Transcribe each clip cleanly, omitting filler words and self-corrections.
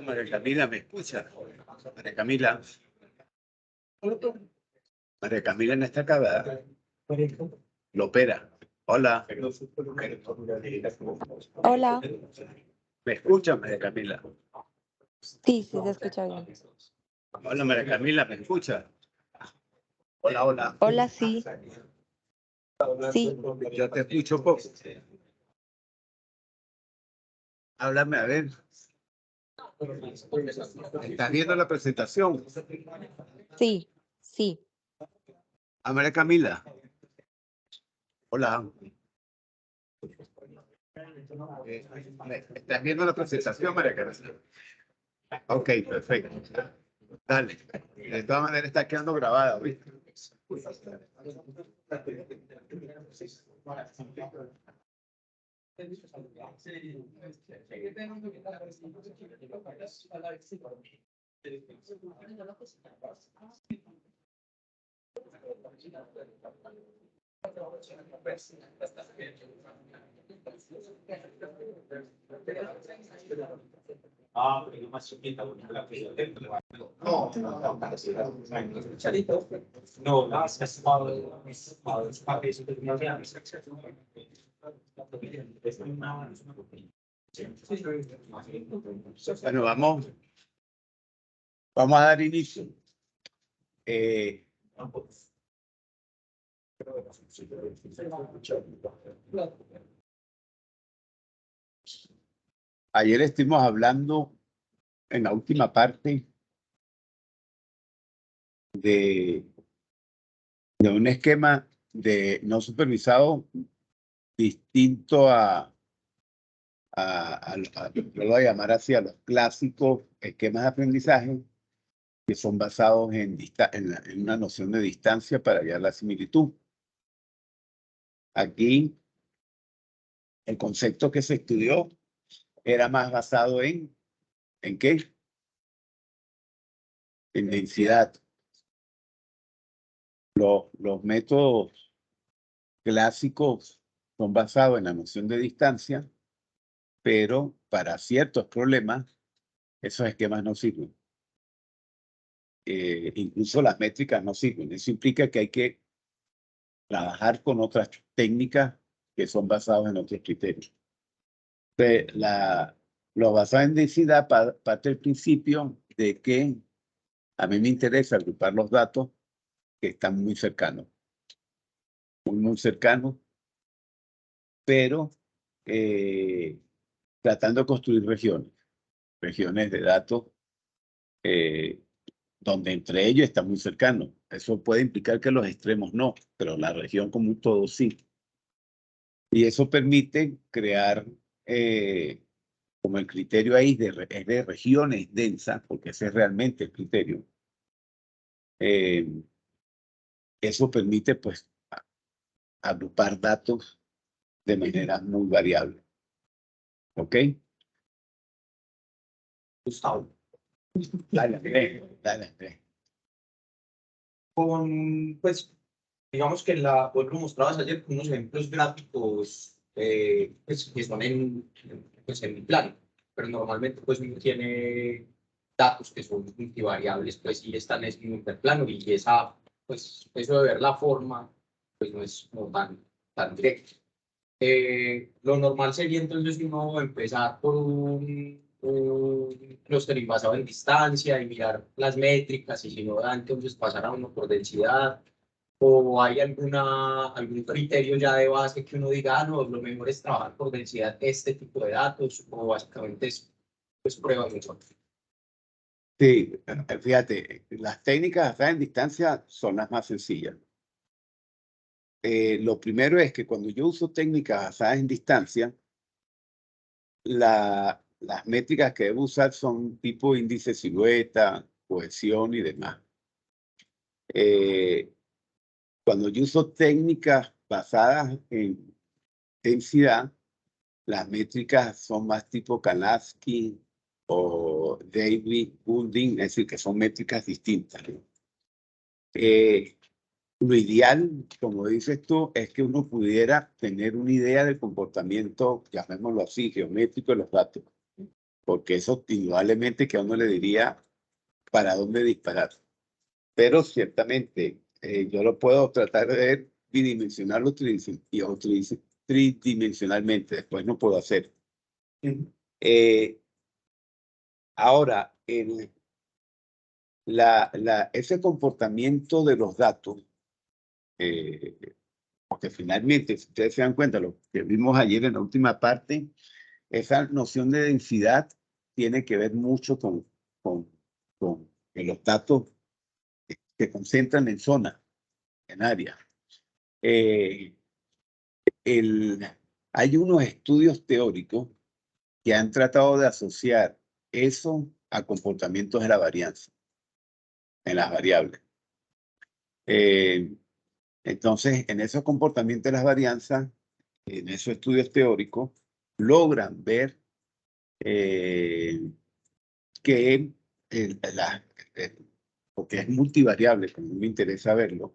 María Camila, ¿me escucha? María Camila. María Camila no está acabada. Lo opera. Hola. Hola. ¿Me escucha, María Camila? Sí, sí, se escucha bien. Hola, María Camila, ¿me escucha? Hola, hola. Hola, sí. Sí. Yo te escucho poco. Háblame, a ver. ¿Estás viendo la presentación? Sí, sí. A María Camila. Hola. ¿Estás viendo la presentación, María Camila? Ok, perfecto. Dale. De todas maneras está quedando grabada, ¿viste? Pero más chiquita, no, Bueno, vamos a dar inicio. Ayer estuvimos hablando en la última parte de un esquema de no supervisado distinto yo lo voy a llamar así, a los clásicos esquemas de aprendizaje que son basados en una noción de distancia para hallar la similitud. Aquí, el concepto que se estudió era más basado ¿en qué? En densidad. Los métodos clásicos son basados en la noción de distancia, pero para ciertos problemas esos esquemas no sirven. Incluso las métricas no sirven. Eso implica que hay que trabajar con otras técnicas que son basadas en otros criterios. Entonces, lo basado en densidad parte del principio de que a mí me interesa agrupar los datos que están muy cercanos. Muy cercanos, pero tratando de construir regiones de datos donde entre ellos están muy cercanos. Eso puede implicar que los extremos no, pero la región como un todo sí. Y eso permite crear, como el criterio ahí es de regiones densas, porque ese es realmente el criterio. Eso permite, pues, agrupar datos de manera muy variable. ¿Ok? Gustavo. Dale, Andrés. Pues, digamos que vos lo mostrabas ayer con unos ejemplos gráficos pues, que son pues, en mi plano, pero normalmente pues uno tiene datos que son multivariables pues y están en un hiperplano y pues eso de ver la forma pues no es como tan directo. Lo normal sería entonces uno empezar por un clustering basado en distancia y mirar las métricas y si no da entonces pasar a uno por densidad. ¿O hay algún criterio ya de base que uno diga, no, lo mejor es trabajar por densidad este tipo de datos? O básicamente es pues, prueba de error. Sí, fíjate, las técnicas basadas en distancia son las más sencillas. Lo primero es que cuando yo uso técnicas basadas en distancia, las métricas que debo usar son tipo índice silueta, cohesión y demás. Cuando yo uso técnicas basadas en densidad, las métricas son más tipo Kanatsky, o David Goulding, es decir, que son métricas distintas. Lo ideal, como dices tú, es que uno pudiera tener una idea del comportamiento, llamémoslo así, geométrico de los datos, porque eso indudablemente que a uno le diría para dónde disparar. Pero ciertamente yo lo puedo tratar de ver bidimensional y tridimensionalmente, después no puedo hacer. Ahora, ese comportamiento de los datos, porque finalmente, si ustedes se dan cuenta, lo que vimos ayer en la última parte, esa noción de densidad tiene que ver mucho con que los datos se concentran en zonas, en áreas. Hay unos estudios teóricos que han tratado de asociar eso a comportamientos de la varianza, en las variables. Entonces, en esos comportamientos de las varianzas, en esos estudios teóricos, logran ver que porque es multivariable, como me interesa verlo,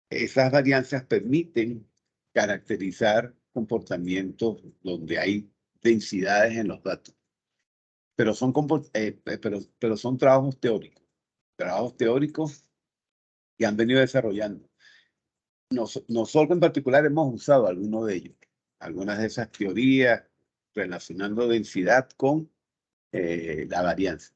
esas varianzas permiten caracterizar comportamientos donde hay densidades en los datos. Pero son trabajos teóricos que han venido desarrollando. Nosotros en particular hemos usado algunos de ellos, algunas de esas teorías relacionando densidad con la varianza.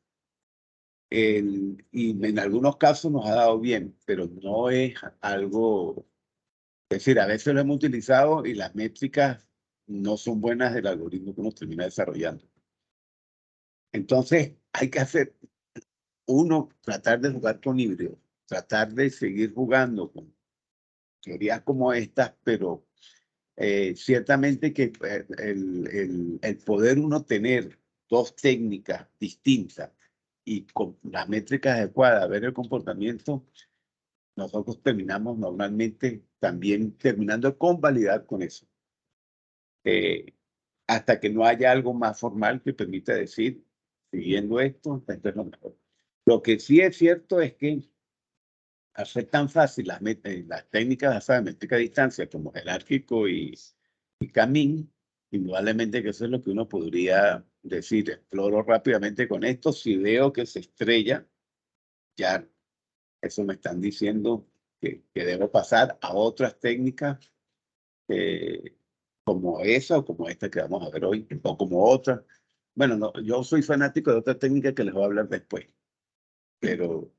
Y en algunos casos nos ha dado bien, pero no es algo, es decir, a veces lo hemos utilizado y las métricas no son buenas del algoritmo que uno termina desarrollando. Entonces, hay que tratar de jugar con híbridos, tratar de seguir jugando con teorías como estas, pero ciertamente que el poder uno tener dos técnicas distintas y con las métricas adecuadas, ver el comportamiento, nosotros terminamos normalmente también terminando de convalidar con eso. Hasta que no haya algo más formal que permita decir, siguiendo esto es lo mejor. Lo que sí es cierto es que hacer tan fácil las técnicas basadas en métrica de distancia como jerárquico y Camin, indudablemente que eso es lo que uno podría decir, exploro rápidamente con esto, si veo que se estrella, ya eso me están diciendo que debo pasar a otras técnicas como esa o como esta que vamos a ver hoy, o como otra. Bueno, no, yo soy fanático de otra técnica que les voy a hablar después, pero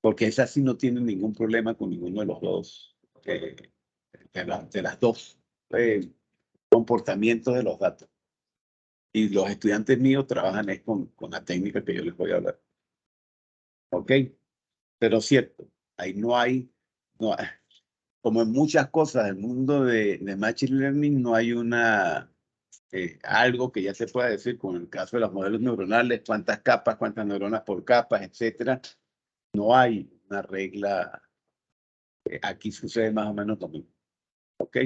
porque esa sí no tiene ningún problema con ninguno de los dos, de las dos comportamientos de los datos. Y los estudiantes míos trabajan con la técnica que yo les voy a hablar. ¿Ok? Pero cierto, ahí no hay, como en muchas cosas del mundo de Machine Learning, no hay algo que ya se pueda decir, con el caso de los modelos neuronales, cuántas capas, cuántas neuronas por capas, etcétera. No hay una regla. Aquí sucede más o menos lo mismo. ¿Ok?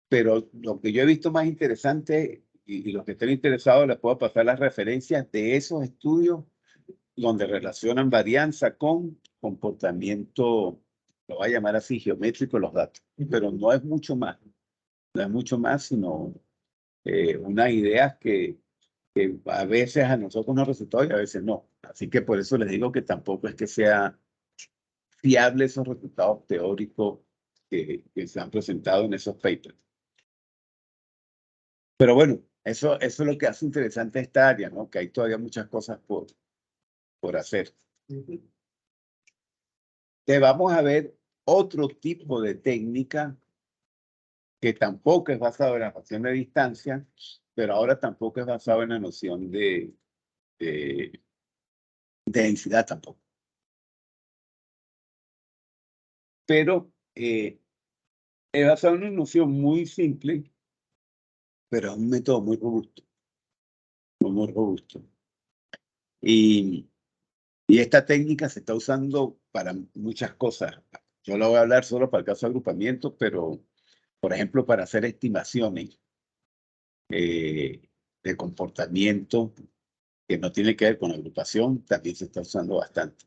Pero lo que yo he visto más interesante, y los que estén interesados les puedo pasar las referencias de esos estudios donde relacionan varianza con comportamiento, lo voy a llamar así, geométrico, los datos. Pero no es mucho más. No es mucho más, sino unas ideas que a veces a nosotros nos resultó y a veces no. Así que por eso les digo que tampoco es que sea fiable esos resultados teóricos que se han presentado en esos papers. Pero bueno, eso es lo que hace interesante esta área, ¿no? Que hay todavía muchas cosas por hacer. Te vamos a ver otro tipo de técnica que tampoco es basado en la noción de distancia, pero ahora tampoco es basado en la noción de densidad tampoco. Pero es basado en una noción muy simple, pero es un método muy robusto. Muy robusto. Y esta técnica se está usando para muchas cosas. Yo lo voy a hablar solo para el caso de agrupamiento, pero, por ejemplo, para hacer estimaciones de de comportamiento que no tiene que ver con agrupación, también se está usando bastante.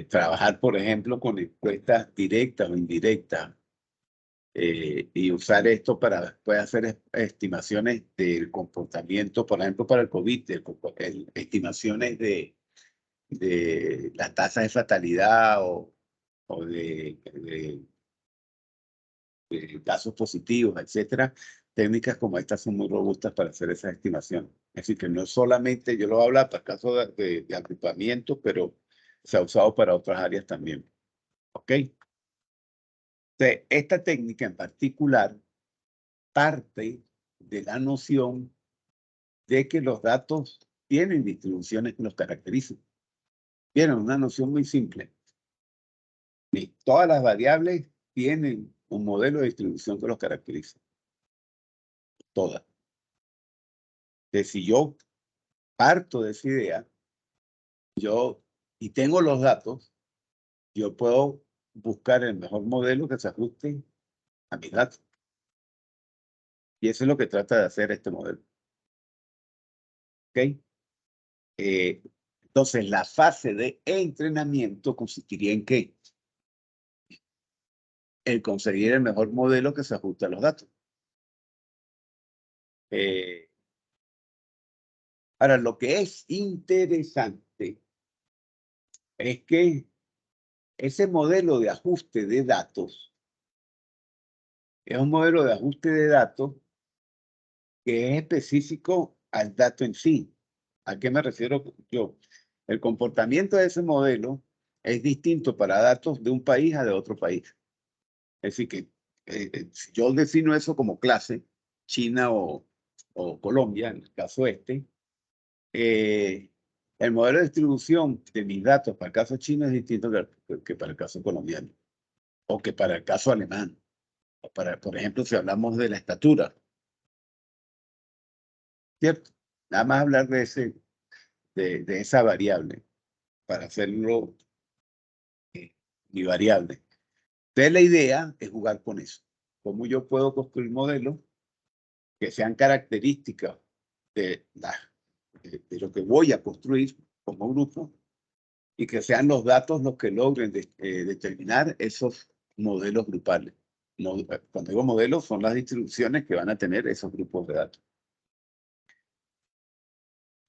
Trabajar, por ejemplo, con encuestas directas o indirectas y usar esto para después hacer estimaciones del comportamiento, por ejemplo, para el COVID, estimaciones de la tasa de fatalidad o de casos positivos, etcétera. Técnicas como estas son muy robustas para hacer esa estimación. Es decir, que no solamente, yo lo voy a hablar para casos de agrupamiento, pero se ha usado para otras áreas también. ¿Ok? Entonces, esta técnica en particular parte de la noción de que los datos tienen distribuciones que los caracterizan. Tienen una noción muy simple. Y todas las variables tienen un modelo de distribución que los caracteriza. Todas. Entonces, si yo parto de esa idea, y tengo los datos, yo puedo buscar el mejor modelo que se ajuste a mis datos. Y eso es lo que trata de hacer este modelo. ¿Ok? Entonces, la fase de entrenamiento consistiría en ¿qué? El conseguir el mejor modelo que se ajuste a los datos. Ahora, lo que es interesante es que ese modelo de ajuste de datos es un modelo de ajuste de datos que es específico al dato en sí. ¿A qué me refiero yo? El comportamiento de ese modelo es distinto para datos de un país a de otro país. Es decir, que si yo defino eso como clase, China o Colombia, en el caso este, el modelo de distribución de mis datos para el caso chino es distinto que para el caso colombiano o que para el caso alemán. O para, por ejemplo, si hablamos de la estatura, ¿cierto? Nada más hablar de esa variable para hacerlo mi variable. Entonces, la idea es jugar con eso. ¿Cómo yo puedo construir modelos que sean características de, de lo que voy a construir como grupo y que sean los datos los que logren determinar esos modelos grupales? Cuando digo modelos, son las distribuciones que van a tener esos grupos de datos.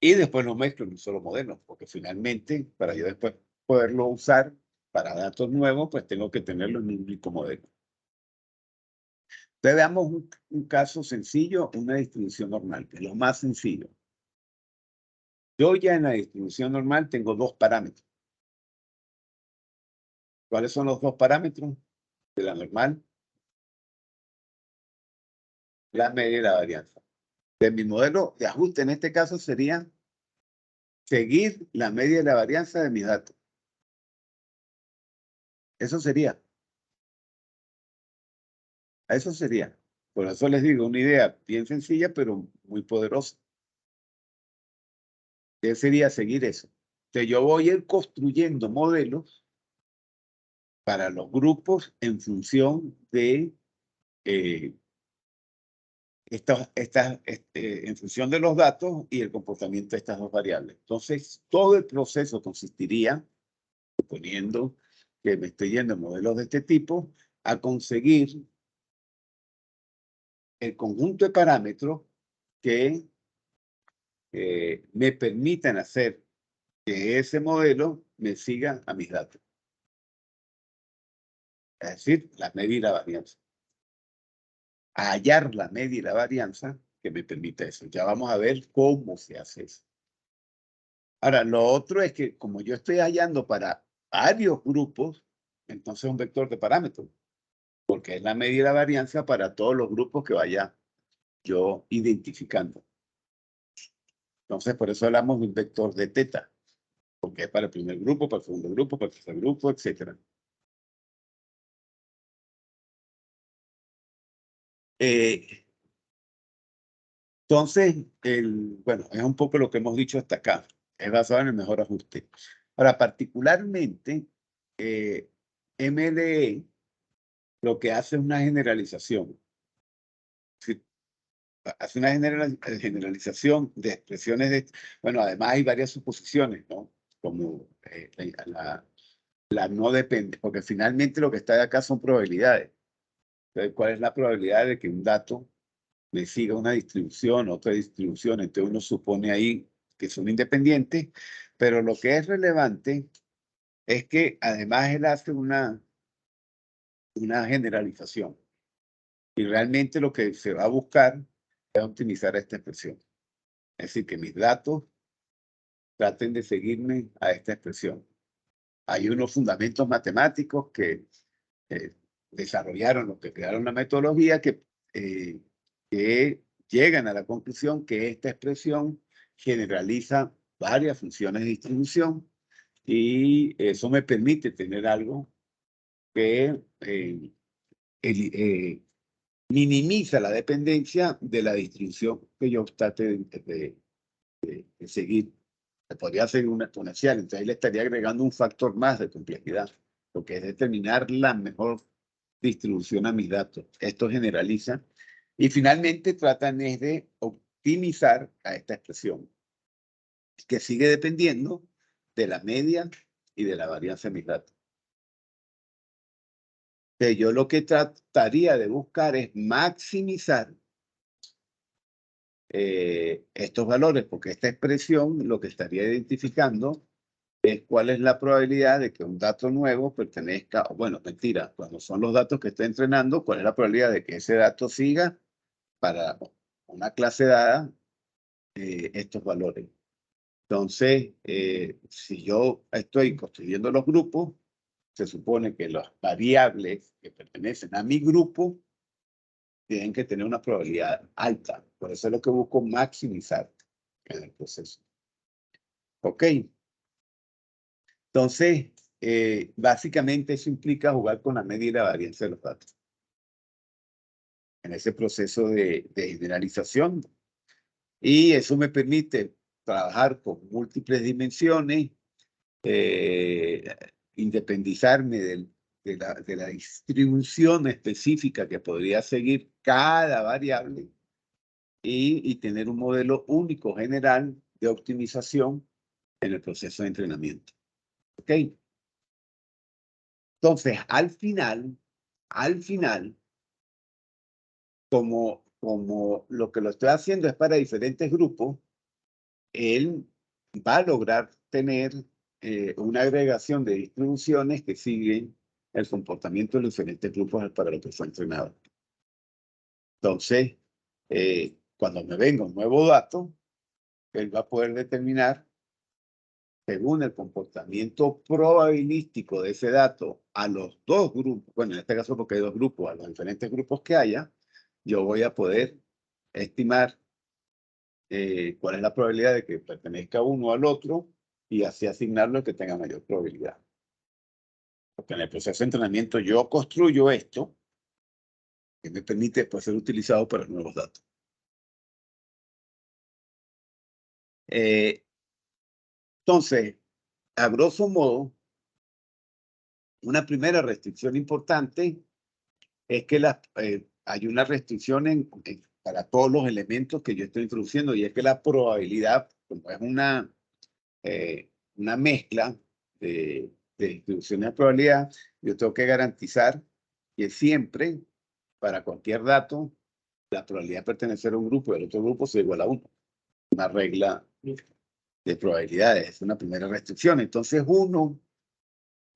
Y después lo mezclo en un solo modelo, porque finalmente, para yo después poderlo usar para datos nuevos, pues tengo que tenerlo en un único modelo. Entonces veamos un caso sencillo, una distribución normal, que es lo más sencillo. Yo ya en la distribución normal tengo dos parámetros. ¿Cuáles son los dos parámetros de la normal? La media y la varianza. De mi modelo de ajuste en este caso sería seguir la media y la varianza de mis datos. Eso sería. Eso sería. Por eso les digo, una idea bien sencilla, pero muy poderosa. ¿Qué sería seguir eso? Entonces yo voy a ir construyendo modelos para los grupos en función de en función de los datos y el comportamiento de estas dos variables. Entonces, todo el proceso consistiría, suponiendo que me estoy yendo en modelos de este tipo, a conseguir el conjunto de parámetros que me permitan hacer que ese modelo me siga a mis datos. Es decir, la media y la varianza. A hallar la media y la varianza que me permita eso. Ya vamos a ver cómo se hace eso. Ahora, lo otro es que como yo estoy hallando para varios grupos, entonces es un vector de parámetros, porque es la media y la varianza para todos los grupos que vaya yo identificando. Entonces, por eso hablamos de un vector de teta, porque es para el primer grupo, para el segundo grupo, para el tercer grupo, etc. Entonces, bueno, es un poco lo que hemos dicho hasta acá. Es basado en el mejor ajuste. Ahora, particularmente, MLE lo que hace es una generalización. hace una generalización de expresiones de, bueno, además hay varias suposiciones, ¿no? Como la no depende, porque finalmente lo que está de acá son probabilidades. Entonces, ¿cuál es la probabilidad de que un dato le siga una distribución, otra distribución? Entonces uno supone ahí que son independientes, pero lo que es relevante es que además él hace una generalización. Y realmente lo que se va a buscar es optimizar esta expresión. Es decir, que mis datos traten de seguirme a esta expresión. Hay unos fundamentos matemáticos que desarrollaron, los que crearon la metodología, que llegan a la conclusión que esta expresión generaliza varias funciones de distribución y eso me permite tener algo que minimiza la dependencia de la distribución que yo trate de seguir. Podría ser una exponencial, entonces ahí le estaría agregando un factor más de complejidad, lo que es determinar la mejor distribución a mis datos. Esto generaliza y finalmente tratan es de optimizar a esta expresión, que sigue dependiendo de la media y de la varianza de mis datos. Entonces, yo lo que trataría de buscar es maximizar estos valores, porque esta expresión lo que estaría identificando es cuál es la probabilidad de que un dato nuevo pertenezca, bueno, mentira, cuando son los datos que está entrenando, cuál es la probabilidad de que ese dato siga para una clase dada estos valores. Entonces, si yo estoy construyendo los grupos, se supone que las variables que pertenecen a mi grupo tienen que tener una probabilidad alta. Por eso es lo que busco maximizar en el proceso. Ok. Entonces, básicamente eso implica jugar con la media y la varianza de los datos. En ese proceso de generalización. Y eso me permite trabajar con múltiples dimensiones, independizarme de la distribución específica que podría seguir cada variable y tener un modelo único general de optimización en el proceso de entrenamiento. ¿Ok? Entonces, al final, como lo que lo estoy haciendo es para diferentes grupos, él va a lograr tener una agregación de distribuciones que siguen el comportamiento de los diferentes grupos para lo que fue entrenado. Entonces, cuando me venga un nuevo dato, él va a poder determinar, según el comportamiento probabilístico de ese dato, a los dos grupos, bueno, en este caso porque hay dos grupos, a los diferentes grupos que haya, yo voy a poder estimar cuál es la probabilidad de que pertenezca uno al otro y así asignarlo al que tenga mayor probabilidad. Porque en el proceso de entrenamiento yo construyo esto que me permite después ser utilizado para nuevos datos. Entonces, a grosso modo, una primera restricción importante es que hay una restricción para todos los elementos que yo estoy introduciendo y es que la probabilidad, como es una mezcla de distribuciones de probabilidad, yo tengo que garantizar que siempre, para cualquier dato, la probabilidad de pertenecer a un grupo y al otro grupo sea igual a 1. Una regla de probabilidades, es una primera restricción. Entonces uno,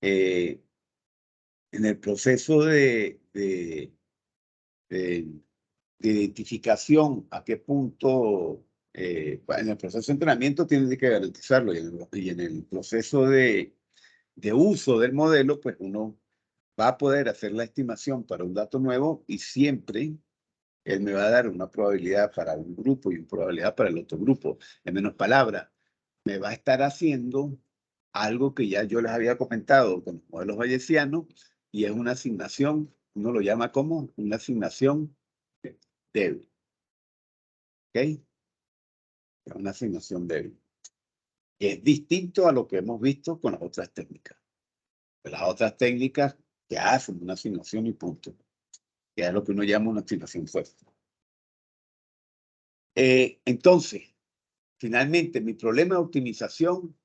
en el proceso de identificación a qué punto, en el proceso de entrenamiento tiene que garantizarlo y en el proceso de uso del modelo, pues uno va a poder hacer la estimación para un dato nuevo y siempre él me va a dar una probabilidad para un grupo y una probabilidad para el otro grupo. En menos palabras, me va a estar haciendo algo que ya yo les había comentado con los modelos bayesianos y es una asignación, uno lo llama como una asignación débil. ¿Ok? Es una asignación débil. Es distinto a lo que hemos visto con las otras técnicas. Las otras técnicas que hacen una asignación y punto. Que es lo que uno llama una asignación fuerte. Entonces, finalmente, mi problema de optimización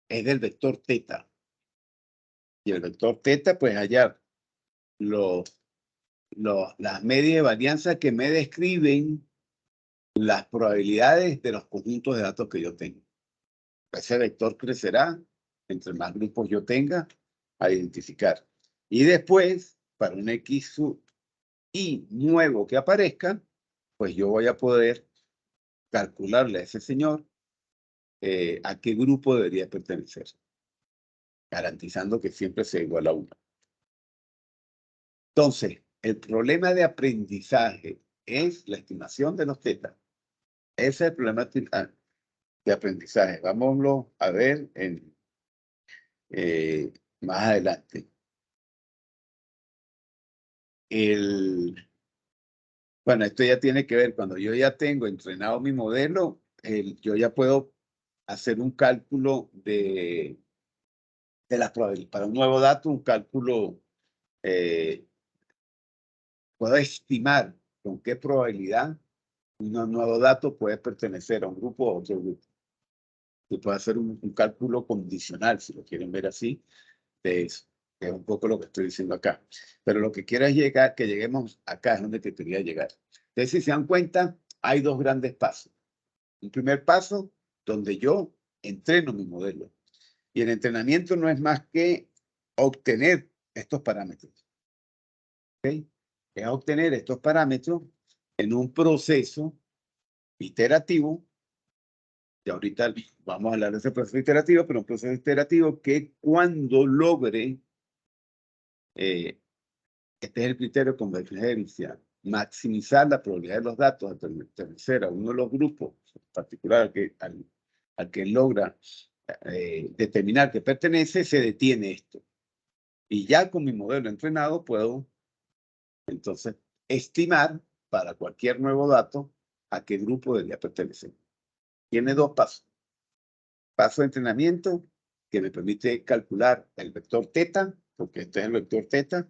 es del vector teta. Y el vector teta, pues hallar las medias de varianza que me describen las probabilidades de los conjuntos de datos que yo tengo. Ese vector crecerá entre más grupos yo tenga a identificar. Y después, para un X sub y nuevo que aparezca, pues yo voy a poder calcularle a ese señor a qué grupo debería pertenecer, garantizando que siempre sea igual a 1. Entonces, el problema de aprendizaje es la estimación de los tetas. Ese es el problema de aprendizaje. Vámonos a ver más adelante. Bueno, esto ya tiene que ver, cuando yo ya tengo entrenado mi modelo, yo ya puedo hacer un cálculo de las probabilidades. Para un nuevo dato, un cálculo, puedo estimar con qué probabilidad un nuevo dato puede pertenecer a un grupo o a otro grupo. Se puede hacer un cálculo condicional, si lo quieren ver así, de eso. Que es un poco lo que estoy diciendo acá. Pero lo que quiero es llegar, que lleguemos acá, es donde te quería llegar. Entonces, si se dan cuenta, hay dos grandes pasos. Un primer paso, donde yo entreno mi modelo. Y el entrenamiento no es más que obtener estos parámetros. ¿Okay? Es obtener estos parámetros en un proceso iterativo. Y ahorita vamos a hablar de ese proceso iterativo, pero un proceso iterativo que cuando logre, este es el criterio de convergencia, maximizar la probabilidad de los datos de pertenecer a uno de los grupos, en particular al que logra determinar que pertenece, se detiene esto. Y ya con mi modelo entrenado puedo entonces estimar para cualquier nuevo dato a qué grupo debería pertenecer. Tiene dos pasos. Paso de entrenamiento que me permite calcular el vector teta, porque este es el vector teta,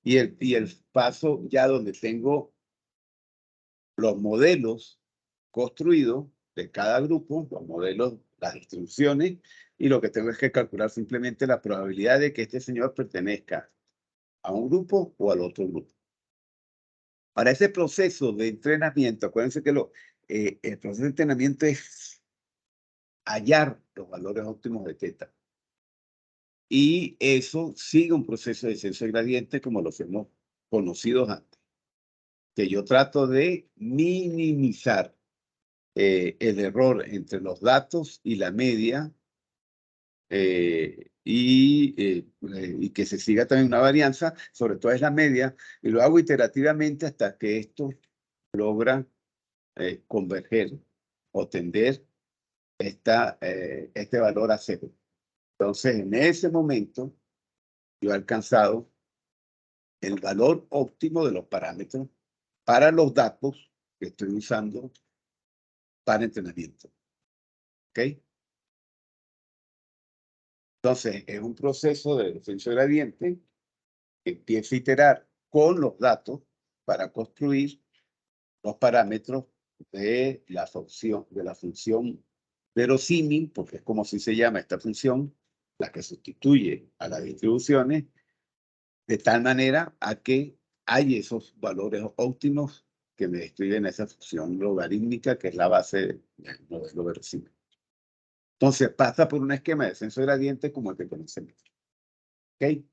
y el paso ya donde tengo los modelos construidos de cada grupo, los modelos, las distribuciones, y lo que tengo es que calcular simplemente la probabilidad de que este señor pertenezca a un grupo o al otro grupo. Para ese proceso de entrenamiento, acuérdense que el proceso de entrenamiento es hallar los valores óptimos de teta. Y eso sigue un proceso de descenso de gradiente como los hemos conocido antes, que yo trato de minimizar el error entre los datos y la media y que se siga también una varianza, sobre todo es la media, y lo hago iterativamente hasta que esto logra converger o tender este valor a 0. Entonces, en ese momento, yo he alcanzado el valor óptimo de los parámetros para los datos que estoy usando para entrenamiento. ¿Ok? Entonces, es un proceso de descenso gradiente que empieza a iterar con los datos para construir los parámetros de la función verosímil, porque es como si se llama esta función, la que sustituye a las distribuciones, de tal manera a que hay esos valores óptimos que me describen esa función logarítmica, que es la base del modelo verosímil. Entonces, pasa por un esquema de descenso gradiente como el que conocemos. ¿Ok?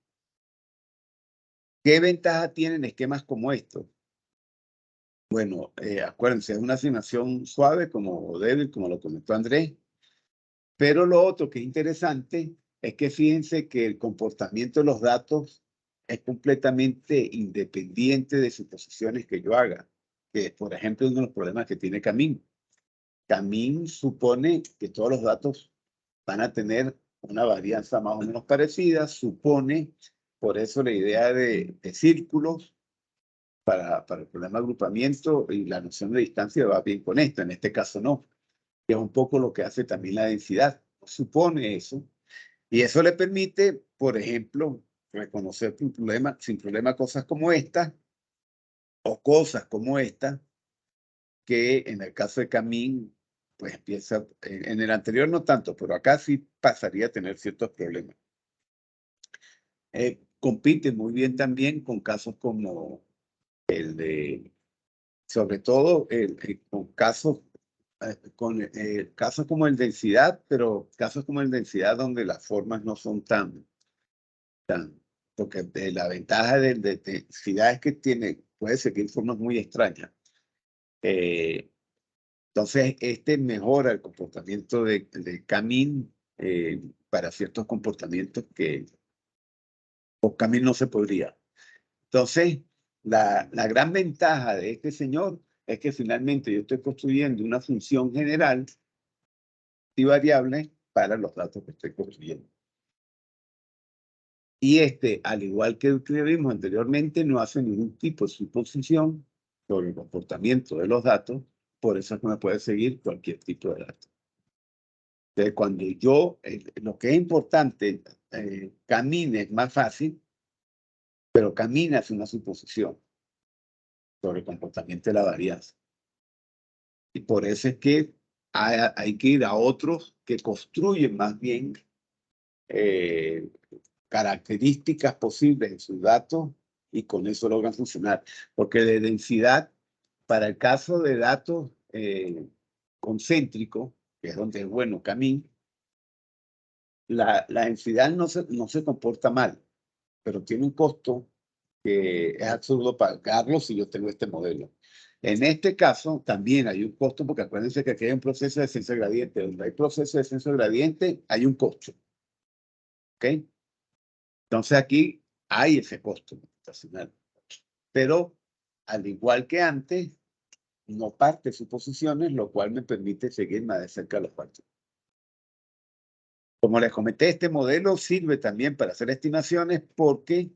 ¿Qué ventaja tienen esquemas como estos? Bueno, acuérdense, es una asignación suave como débil, como lo comentó Andrés. Pero lo otro que es interesante es que fíjense que el comportamiento de los datos es completamente independiente de suposiciones que yo haga. Que, por ejemplo, uno de los problemas que tiene Camin. Camin supone que todos los datos van a tener una varianza más o menos parecida, supone, por eso la idea de círculos para el problema de agrupamiento y la noción de distancia va bien con esto, en este caso no. Que es un poco lo que hace también la densidad, supone eso, y eso le permite, por ejemplo, reconocer sin problema cosas como esta, o cosas como esta, que en el caso de Camin, pues empieza, en el anterior no tanto, pero acá sí pasaría a tener ciertos problemas. Compite muy bien también con casos como el de, sobre todo con casos, casos como el densidad, pero casos como el densidad donde las formas no son tan, porque la ventaja de densidad es que puede seguir formas muy extrañas. Entonces, este mejora el comportamiento de Camin para ciertos comportamientos que con Camin no se podría. Entonces, la gran ventaja de este señor es que finalmente yo estoy construyendo una función general y variable para los datos que estoy construyendo. Y al igual que el que vimos anteriormente, no hace ningún tipo de suposición sobre el comportamiento de los datos, por eso es que me puede seguir cualquier tipo de datos. Entonces, cuando lo que es importante, camine es más fácil, pero camina es una suposición sobre el comportamiento de la varianza. Y por eso es que hay que ir a otros que construyen más bien características posibles en sus datos y con eso logran funcionar. Porque de densidad, para el caso de datos concéntricos, que es donde es bueno Camin, la densidad no se comporta mal, pero tiene un costo que es absurdo pagarlo si yo tengo este modelo. En este caso también hay un costo, porque acuérdense que aquí hay un proceso de descenso gradiente. Donde hay proceso de descenso gradiente, hay un costo. ¿Ok? Entonces aquí hay ese costo computacional. Pero al igual que antes, no parte suposiciones, lo cual me permite seguir más de cerca los cuartos. Como les comenté, este modelo sirve también para hacer estimaciones porque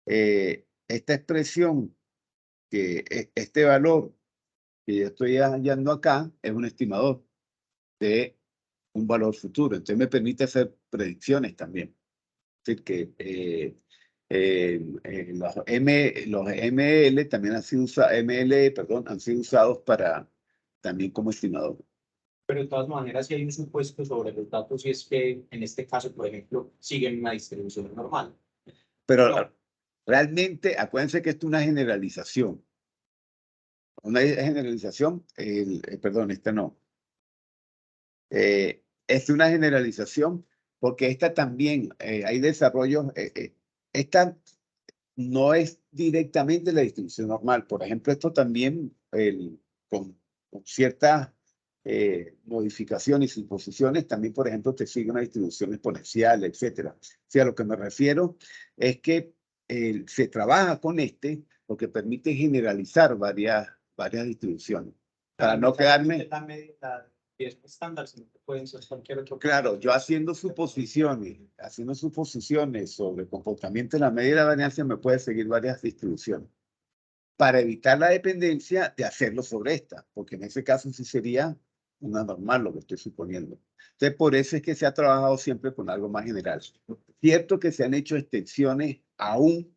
esta expresión, este valor que yo estoy hallando acá, es un estimador de un valor futuro. Entonces me permite hacer predicciones también. Es decir, que los ML también han sido han sido usados también como estimador. Pero de todas maneras, si hay un supuesto sobre los datos, y es que en este caso, por ejemplo, siguen una distribución normal. Pero No. realmente, acuérdense que esto es una generalización. Una generalización, perdón, esta no. Es una generalización porque esta también, hay desarrollos, esta no es directamente la distribución normal. Por ejemplo, esto también con ciertas modificaciones y suposiciones, también, por ejemplo, te sigue una distribución exponencial, etcétera. O sea, a lo que me refiero es que se trabaja con lo que permite generalizar varias distribuciones. Para no quedarme... Es estándar, sino que pueden ser cualquier otro. Claro, yo haciendo suposiciones sobre el comportamiento de la media de la varianza, me puede seguir varias distribuciones. Para evitar la dependencia de hacerlo sobre esta, porque en ese caso sí sería una normal lo que estoy suponiendo. Entonces, por eso es que se ha trabajado siempre con algo más general. Cierto que se han hecho extensiones aún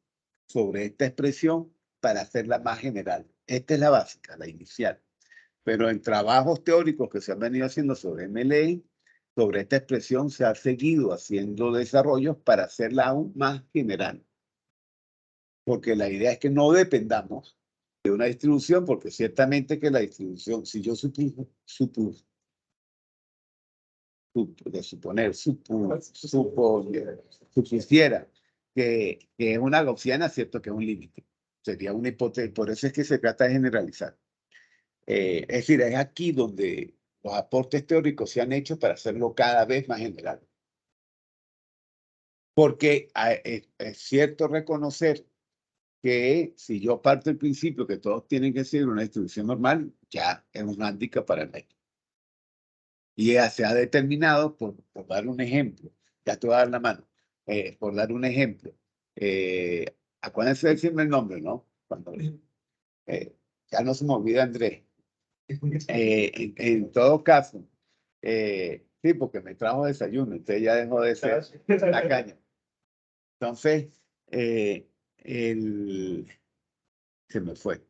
sobre esta expresión para hacerla más general. Esta es la básica, la inicial. Pero en trabajos teóricos que se han venido haciendo sobre MLA, sobre esta expresión se ha seguido haciendo desarrollos para hacerla aún más general. Porque la idea es que no dependamos de una distribución, porque ciertamente que la distribución, si yo supusiera que es una gaussiana, cierto que es un límite. Sería una hipótesis, por eso es que se trata de generalizar. Es decir, es aquí donde los aportes teóricos se han hecho para hacerlo cada vez más general. Porque es cierto reconocer que si yo parto del principio que todos tienen que ser una distribución normal, ya es un hándicap para el método. Y ya se ha determinado, por dar un ejemplo, ya te voy a dar la mano, por dar un ejemplo, acuérdense de decirme el nombre, ¿no? Cuando, ya no se me olvida Andrés. En todo caso, sí, porque me trajo desayuno, entonces ya dejó de ser la caña. Entonces, se me fue.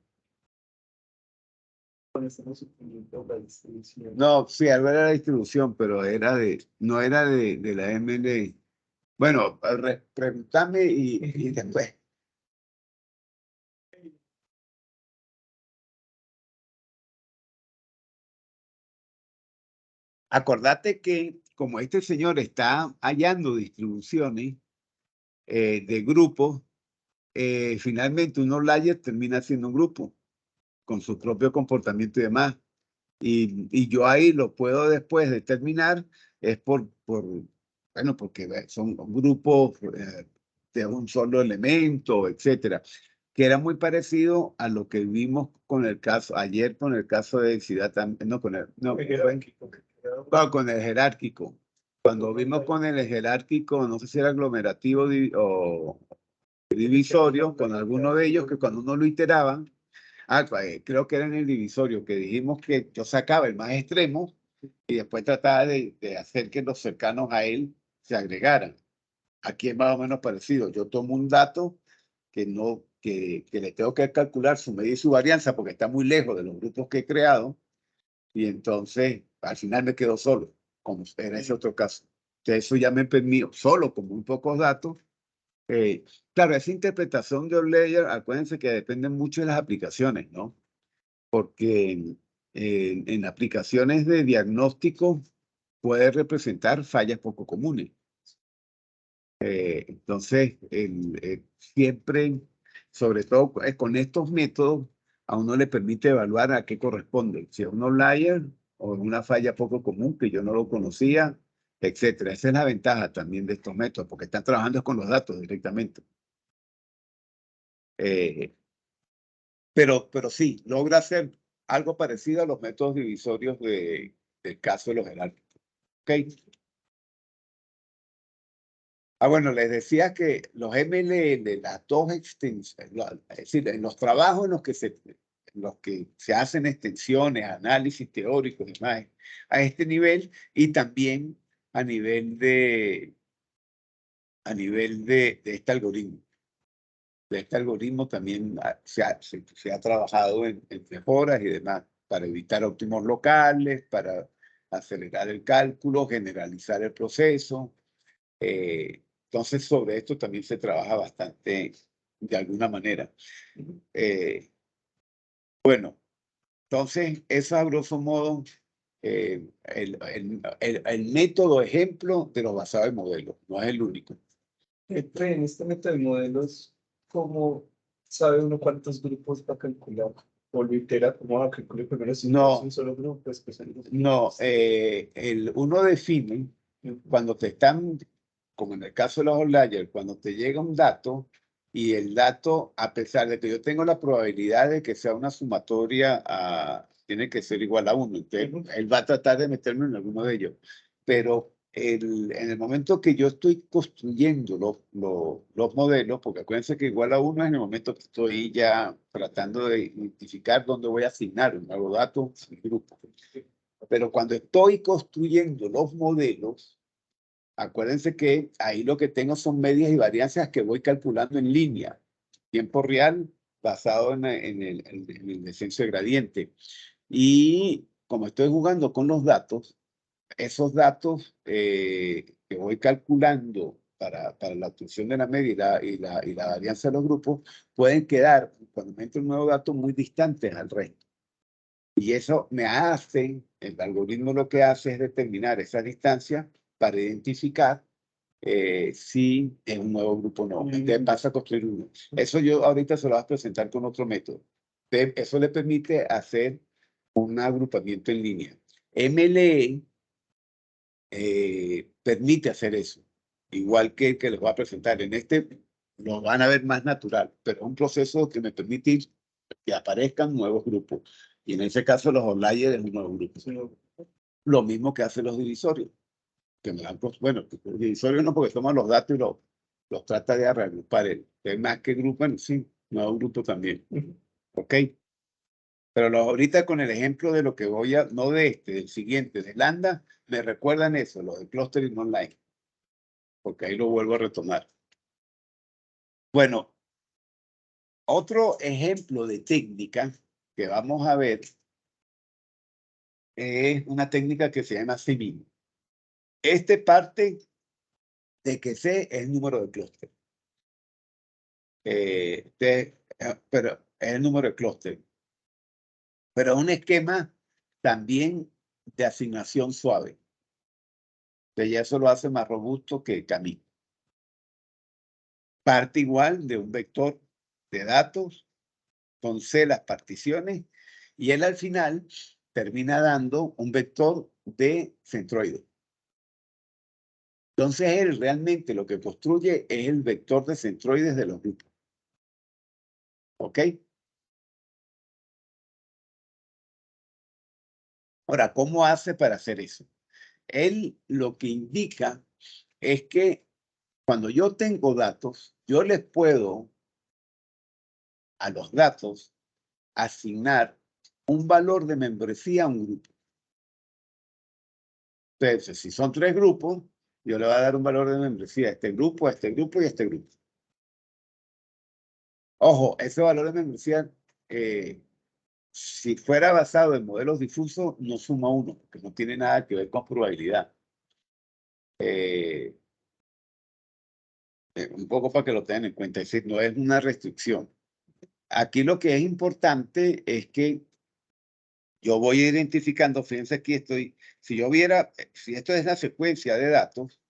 No, sí, algo era la distribución, pero era no era de la ML. Bueno, pregúntame y después. Acordate que como este señor está hallando distribuciones de grupos, finalmente un outlier termina siendo un grupo con su propio comportamiento y demás. Y yo ahí lo puedo después determinar, es bueno, porque son grupos de un solo elemento, etcétera, que era muy parecido a lo que vimos con el caso, ayer con el caso de densidad, no, con el jerárquico. Cuando vimos con el jerárquico, no sé si era aglomerativo o divisorio, con alguno de ellos, que cuando uno lo iteraba, creo que era en el divisorio, que dijimos que yo sacaba el más extremo y después trataba de hacer que los cercanos a él se agregaran. Aquí es más o menos parecido. Yo tomo un dato que le tengo que calcular su medida y su varianza porque está muy lejos de los grupos que he creado y entonces al final me quedo solo, como era ese otro caso. Entonces eso ya me permitió, solo con muy pocos datos. Claro, esa interpretación de OutLayer, acuérdense que depende mucho de las aplicaciones, ¿no? Porque en aplicaciones de diagnóstico puede representar fallas poco comunes. Entonces, siempre, sobre todo con estos métodos, a uno le permite evaluar a qué corresponde. Si es un outlier o una falla poco común que yo no lo conocía, etcétera. Esa es la ventaja también de estos métodos, porque están trabajando con los datos directamente. Pero sí, logra hacer algo parecido a los métodos divisorios del caso de los jerárquicos. ¿Ok? Bueno, les decía que los MLL, las dos extensiones, es decir, en los trabajos en los que se hacen extensiones, análisis teóricos y demás, a este nivel, y también a nivel de este algoritmo. De este algoritmo también se ha trabajado en mejoras y demás para evitar óptimos locales, para acelerar el cálculo, generalizar el proceso. Entonces, sobre esto también se trabaja bastante de alguna manera. Bueno, entonces, eso a grosso modo el método ejemplo de los basados en modelos, no es el único. En este método de modelos, ¿cómo sabe uno cuántos grupos va a calcular? ¿O lo itera como va a calcular primero si No. es un solo grupo? Después el grupo? No, uno define cuando te están, como en el caso de los outliers, cuando te llega un dato y el dato, a pesar de que yo tengo la probabilidad de que sea una sumatoria, tiene que ser igual a 1. Entonces, él va a tratar de meterme en alguno de ellos. Pero en el momento que yo estoy construyendo los modelos, porque acuérdense que igual a 1 es en el momento que estoy ya tratando de identificar dónde voy a asignar un nuevo dato al grupo. Pero cuando estoy construyendo los modelos, acuérdense que ahí lo que tengo son medias y varianzas que voy calculando en línea, tiempo real, basado en el descenso de gradiente. Y como estoy jugando con los datos, esos datos que voy calculando para la obtención de la media y la varianza de los grupos pueden quedar, cuando me entre un nuevo dato, muy distantes al resto. Y eso me hace, el algoritmo lo que hace es determinar esa distancia para identificar si es un nuevo grupo o no. Entonces pasa a construir uno. Eso yo ahorita se lo voy a presentar con otro método. Eso le permite hacer un agrupamiento en línea. MLE permite hacer eso, igual que el que les voy a presentar. En este lo van a ver más natural, pero es un proceso que me permite que aparezcan nuevos grupos. Y en ese caso los outliers es un nuevo grupo. Lo mismo que hacen los divisorios. Que me dan, bueno, los divisorios no, porque toman los datos y los trata de reagrupar. Es más que grupo, sí, nuevo grupo también. ¿Ok? Pero ahorita con el ejemplo de lo que voy a, no de este, del siguiente, de Lambda, me recuerdan eso, lo de clustering online. Porque ahí lo vuelvo a retomar. Bueno, otro ejemplo de técnica que vamos a ver es una técnica que se llama CMIN. Este parte de que C es el número de clúster. Pero es el número de clúster. Pero un esquema también de asignación suave. Entonces ya eso lo hace más robusto que Camino. Parte igual de un vector de datos, con C las particiones, y él al final termina dando un vector de centroide. Entonces él realmente lo que construye es el vector de centroides de los grupos. ¿Ok? Ahora, ¿cómo hace para hacer eso? Él lo que indica es que cuando yo tengo datos, yo les puedo a los datos asignar un valor de membresía a un grupo. Entonces, si son 3 grupos, yo le voy a dar un valor de membresía a este grupo, a este grupo y a este grupo. Ojo, ese valor de membresía, si fuera basado en modelos difusos, no suma 1, porque no tiene nada que ver con probabilidad. Un poco para que lo tengan en cuenta, es decir, no es una restricción. Aquí lo que es importante es que yo voy identificando, fíjense aquí estoy, si yo viera, si esto es la secuencia de datos,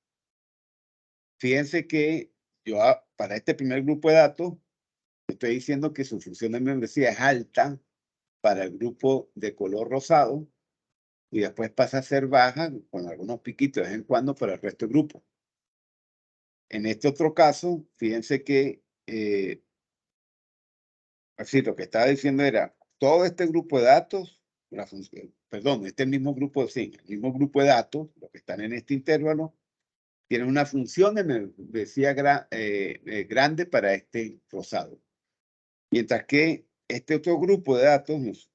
fíjense que yo para este primer grupo de datos, estoy diciendo que su función de membresía es alta para el grupo de color rosado y después pasa a ser baja con algunos piquitos de vez en cuando para el resto del grupo. En este otro caso, fíjense que, así lo que estaba diciendo era, todo este grupo de datos, la función, perdón, este mismo grupo, sí, el mismo grupo de datos, los que están en este intervalo, tienen una función de membresía grande para este rosado. Mientras que este otro grupo de datos,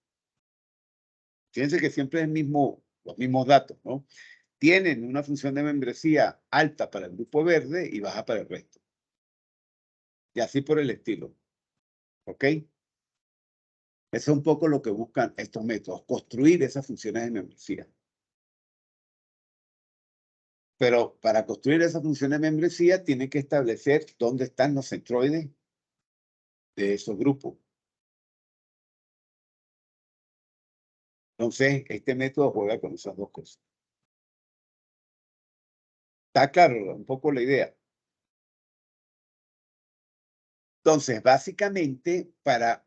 fíjense que siempre es los mismos datos, ¿no? Tienen una función de membresía alta para el grupo verde y baja para el resto. Y así por el estilo. ¿Ok? Eso es un poco lo que buscan estos métodos, construir esas funciones de membresía. Pero para construir esas funciones de membresía, tiene que establecer dónde están los centroides de esos grupos. Entonces, este método juega con esas dos cosas. ¿Está claro un poco la idea? Entonces, básicamente, para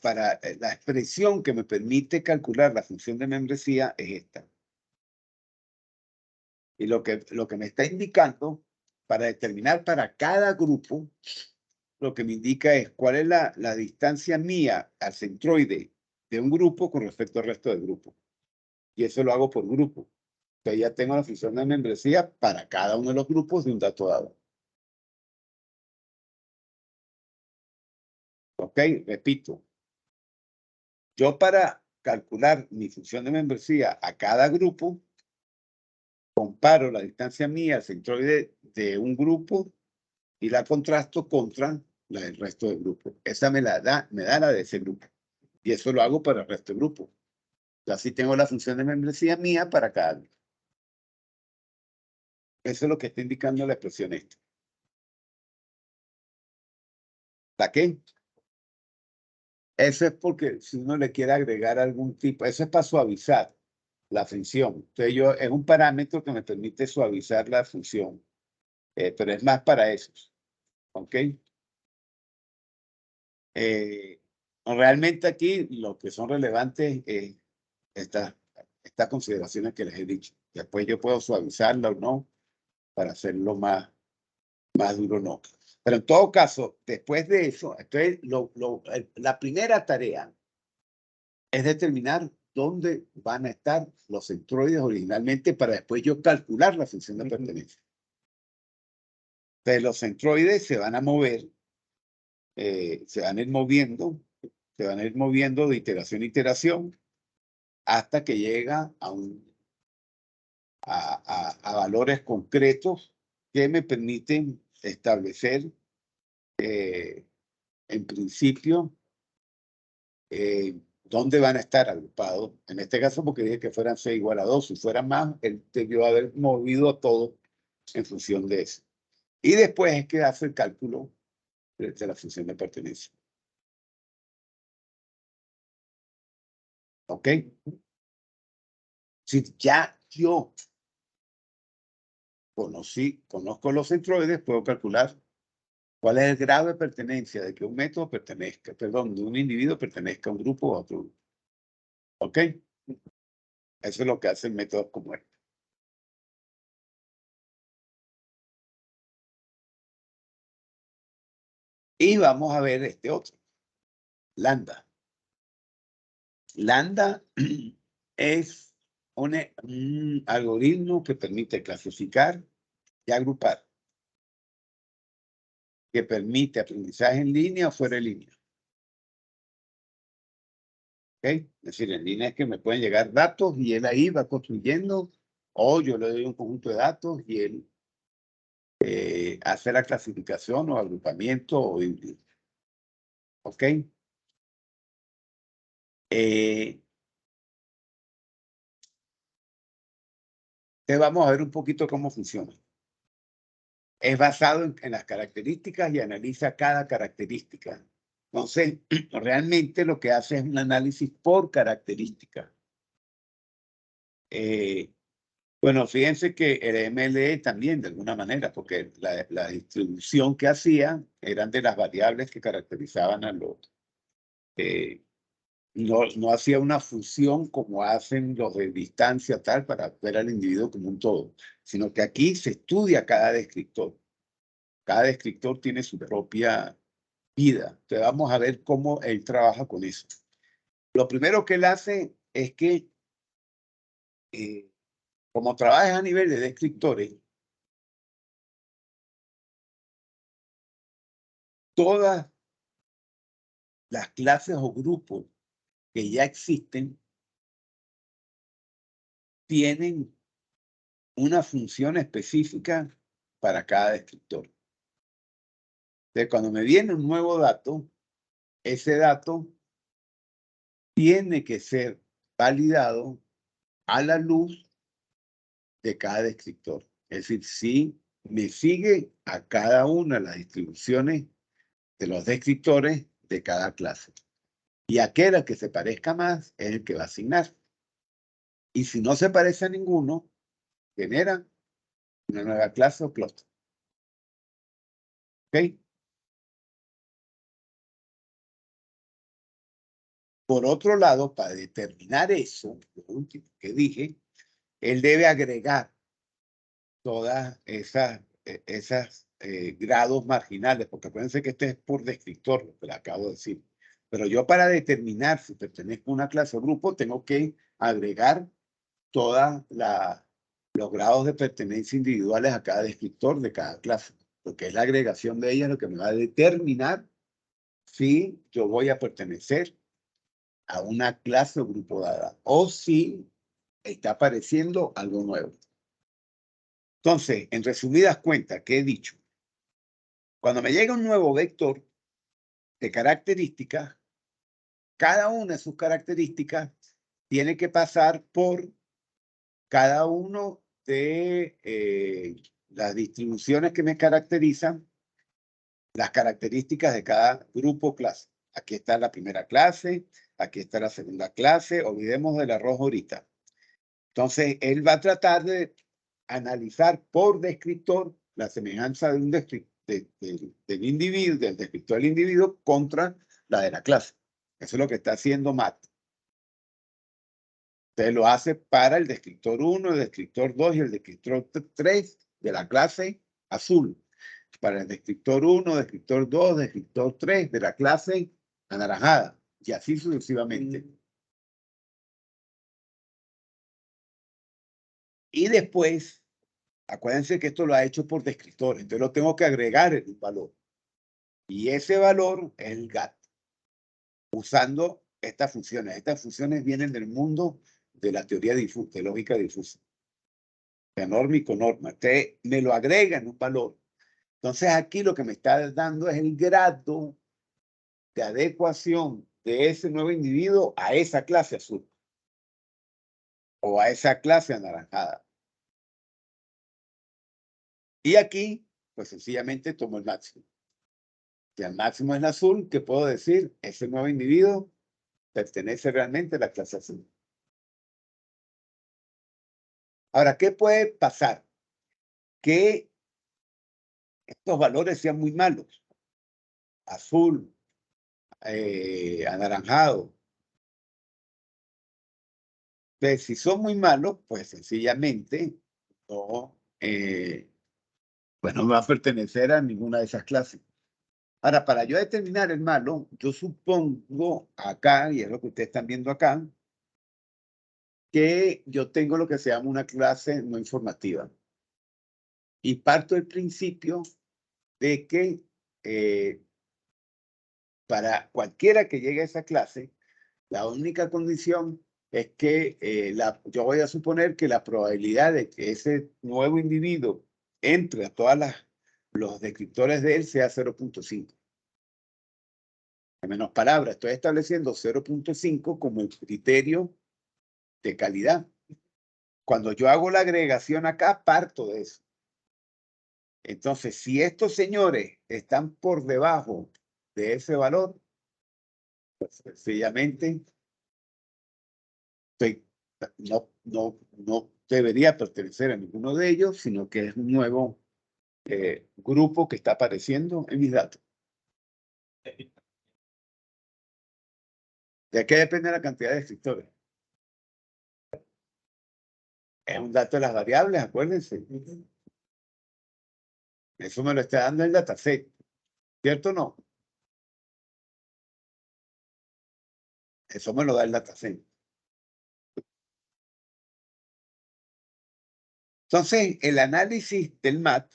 la expresión que me permite calcular la función de membresía es esta. Y lo que me está indicando, para determinar para cada grupo, lo que me indica es cuál es la distancia mía al centroide de un grupo con respecto al resto del grupo. Y eso lo hago por grupo. Entonces ya tengo la función de membresía para cada uno de los grupos de un dato dado. ¿Ok? Repito. Yo para calcular mi función de membresía a cada grupo, comparo la distancia mía al centroide de un grupo y la contrasto contra la del resto del grupo. Esa me da la de ese grupo. Y eso lo hago para el resto del grupo. Así tengo la función de membresía mía para cada grupo. Eso es lo que está indicando la expresión esta. ¿Para qué? Eso es porque si uno le quiere agregar algún tipo, eso es para suavizar la función. Entonces es un parámetro que me permite suavizar la función, pero es más para esos. ¿Ok? Realmente aquí lo que son relevantes es estas consideraciones que les he dicho. Después yo puedo suavizarla o no para hacerlo más duro o no. Pero en todo caso, después de eso, entonces la primera tarea es determinar dónde van a estar los centroides originalmente para después yo calcular la función de pertenencia. Entonces los centroides se van a mover, se van a ir moviendo de iteración a iteración hasta que llega a valores concretos que me permiten establecer, en principio, dónde van a estar agrupados. En este caso, porque dije que fueran C igual a 2. Si fueran más, él debió haber movido a todo en función de eso. Y después es que hace el cálculo de la función de pertenencia. ¿Ok? Si ya yo conozco los centroides, puedo calcular cuál es el grado de pertenencia de que un método pertenezca, perdón, de un individuo pertenezca a un grupo o a otro grupo. ¿Ok? Eso es lo que hacen métodos como este. Y vamos a ver este otro, lambda. Lambda es un algoritmo que permite clasificar y agrupar, que permite aprendizaje en línea o fuera de línea. ¿Ok? Es decir, en línea es que me pueden llegar datos y él ahí va construyendo, o yo le doy un conjunto de datos y él hace la clasificación o agrupamiento o híbrido. ¿Ok? Entonces vamos a ver un poquito cómo funciona. Es basado en las características y analiza cada característica. Entonces, realmente lo que hace es un análisis por característica. Bueno, fíjense que el MLE también, de alguna manera, porque la distribución que hacía eran de las variables que caracterizaban a los... no hacía una función como hacen los de distancia tal para ver al individuo como un todo, sino que aquí se estudia cada descriptor. Cada descriptor tiene su propia vida. Entonces vamos a ver cómo él trabaja con eso. Lo primero que él hace es que, como trabaja a nivel de descriptores, todas las clases o grupos que ya existen tienen una función específica para cada descriptor. Entonces, cuando me viene un nuevo dato, ese dato tiene que ser validado a la luz de cada descriptor. Es decir, si me sigue a cada una de las distribuciones de los descriptores de cada clase. Y aquel que se parezca más es el que va a asignar. Y si no se parece a ninguno, genera una nueva clase o clúster. ¿Ok? Por otro lado, para determinar eso, lo último que dije, él debe agregar todas esas grados marginales, porque acuérdense que este es por descriptor, lo que le acabo de decir. Pero yo para determinar si pertenezco a una clase o grupo, tengo que agregar todos los grados de pertenencia individuales a cada descriptor de cada clase, porque es la agregación de ellas lo que me va a determinar si yo voy a pertenecer a una clase o grupo dada, o si está apareciendo algo nuevo. Entonces, en resumidas cuentas, ¿qué he dicho? Cuando me llega un nuevo vector de características, cada una de sus características tiene que pasar por cada uno de las distribuciones que me caracterizan, las características de cada grupo o clase. Aquí está la primera clase, aquí está la segunda clase, olvidemos del arroz ahorita. Entonces, él va a tratar de analizar por descriptor la semejanza de un del individuo, del descriptor del individuo contra la de la clase. Eso es lo que está haciendo Matt. Entonces lo hace para el descriptor 1, el descriptor 2 y el descriptor 3 de la clase azul. Para el descriptor 1, descriptor 2, descriptor 3 de la clase anaranjada. Y así sucesivamente. Y después, acuérdense que esto lo ha hecho por descriptor. Entonces lo tengo que agregar en un valor. Y ese valor es el GAT. Usando estas funciones. Estas funciones vienen del mundo de la teoría difusa, de lógica difusa. De norma y conorma. Usted me lo agrega en un valor. Entonces aquí lo que me está dando es el grado de adecuación de ese nuevo individuo a esa clase azul o a esa clase anaranjada. Y aquí, pues sencillamente tomo el máximo. Si el máximo es el azul, ¿qué puedo decir? Ese nuevo individuo pertenece realmente a la clase azul. Ahora, ¿qué puede pasar? Que estos valores sean muy malos. Azul, anaranjado. Entonces, si son muy malos, pues sencillamente no, pues no me va a pertenecer a ninguna de esas clases. Ahora, para yo determinar el malo, yo supongo acá, y es lo que ustedes están viendo acá, que yo tengo lo que se llama una clase no informativa. Y parto del principio de que para cualquiera que llegue a esa clase, la única condición es que yo voy a suponer que la probabilidad de que ese nuevo individuo entre a todas los descriptores de él sea 0.5. En menos palabras, estoy estableciendo 0.5 como el criterio de calidad. Cuando yo hago la agregación acá, parto de eso. Entonces, si estos señores están por debajo de ese valor, pues sencillamente no debería pertenecer a ninguno de ellos, sino que es un nuevo grupo que está apareciendo en mis datos. ¿De qué depende la cantidad de descriptores? Es un dato de las variables, acuérdense. Eso me lo está dando el dataset, ¿cierto o no? Eso me lo da el dataset. Entonces, el análisis del MAT,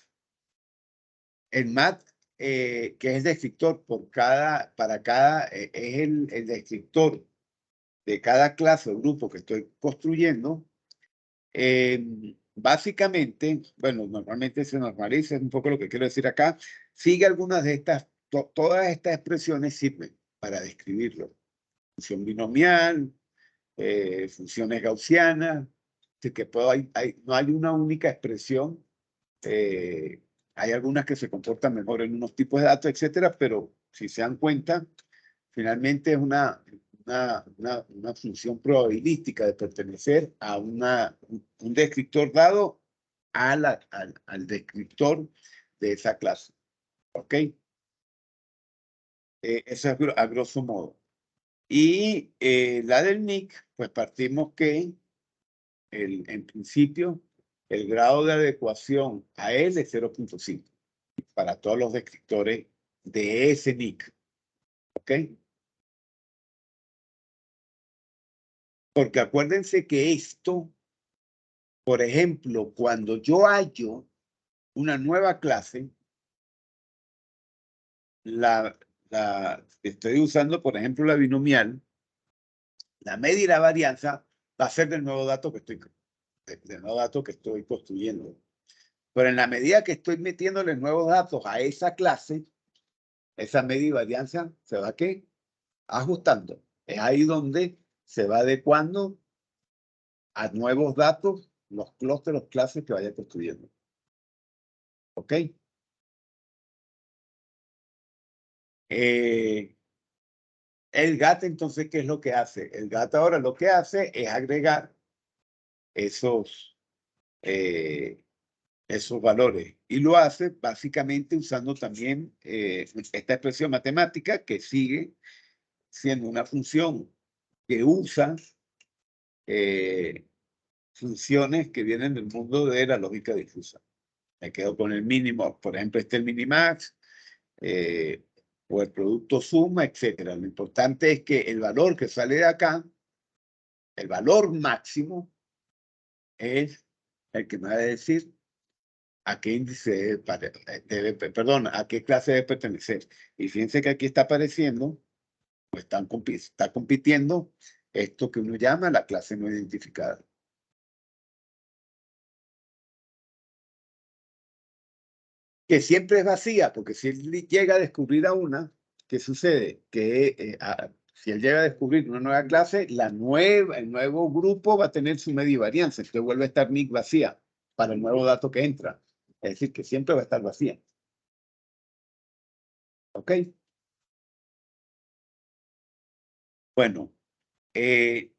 que es el descriptor para cada, es el descriptor de cada clase o grupo que estoy construyendo, básicamente, bueno, normalmente se normaliza, es un poco lo que quiero decir acá, sigue algunas de estas, todas estas expresiones sirven para describirlo. Función binomial, funciones gaussianas, así que no hay una única expresión, hay algunas que se comportan mejor en unos tipos de datos, etcétera, pero si se dan cuenta, finalmente es una función probabilística de pertenecer a un descriptor dado al descriptor de esa clase. ¿Ok? Eso es a grosso modo. Y la del NIC, pues partimos que en principio el grado de adecuación a él es 0.5 para todos los descriptores de ese NIC. ¿Ok? Porque acuérdense que esto, por ejemplo, cuando yo hallo una nueva clase, estoy usando, por ejemplo, la binomial, la media y la varianza va a ser del nuevo dato que estoy construyendo. Pero en la medida que estoy metiéndole nuevos datos a esa clase, esa media y varianza se va ¿qué? Ajustando. Es ahí donde se va adecuando a nuevos datos los clústeres, los clases que vaya construyendo. ¿Ok? El GAT, entonces, ¿qué es lo que hace? El GAT ahora lo que hace es agregar esos valores. Y lo hace básicamente usando también esta expresión matemática que sigue siendo una función que usa funciones que vienen del mundo de la lógica difusa. Me quedo con el mínimo, por ejemplo, el minimax, o el producto suma, etcétera. Lo importante es que el valor que sale de acá, el valor máximo, es el que me va a decir a qué índice a qué clase debe pertenecer. Y fíjense que aquí está apareciendo, pues está compitiendo esto que uno llama la clase no identificada. Que siempre es vacía, porque si él llega a descubrir a una, ¿qué sucede? Que Si él llega a descubrir una nueva clase, el nuevo grupo va a tener su media varianza. Entonces vuelve a estar NIC vacía para el nuevo dato que entra. Es decir, que siempre va a estar vacía. ¿Ok? Bueno, entonces,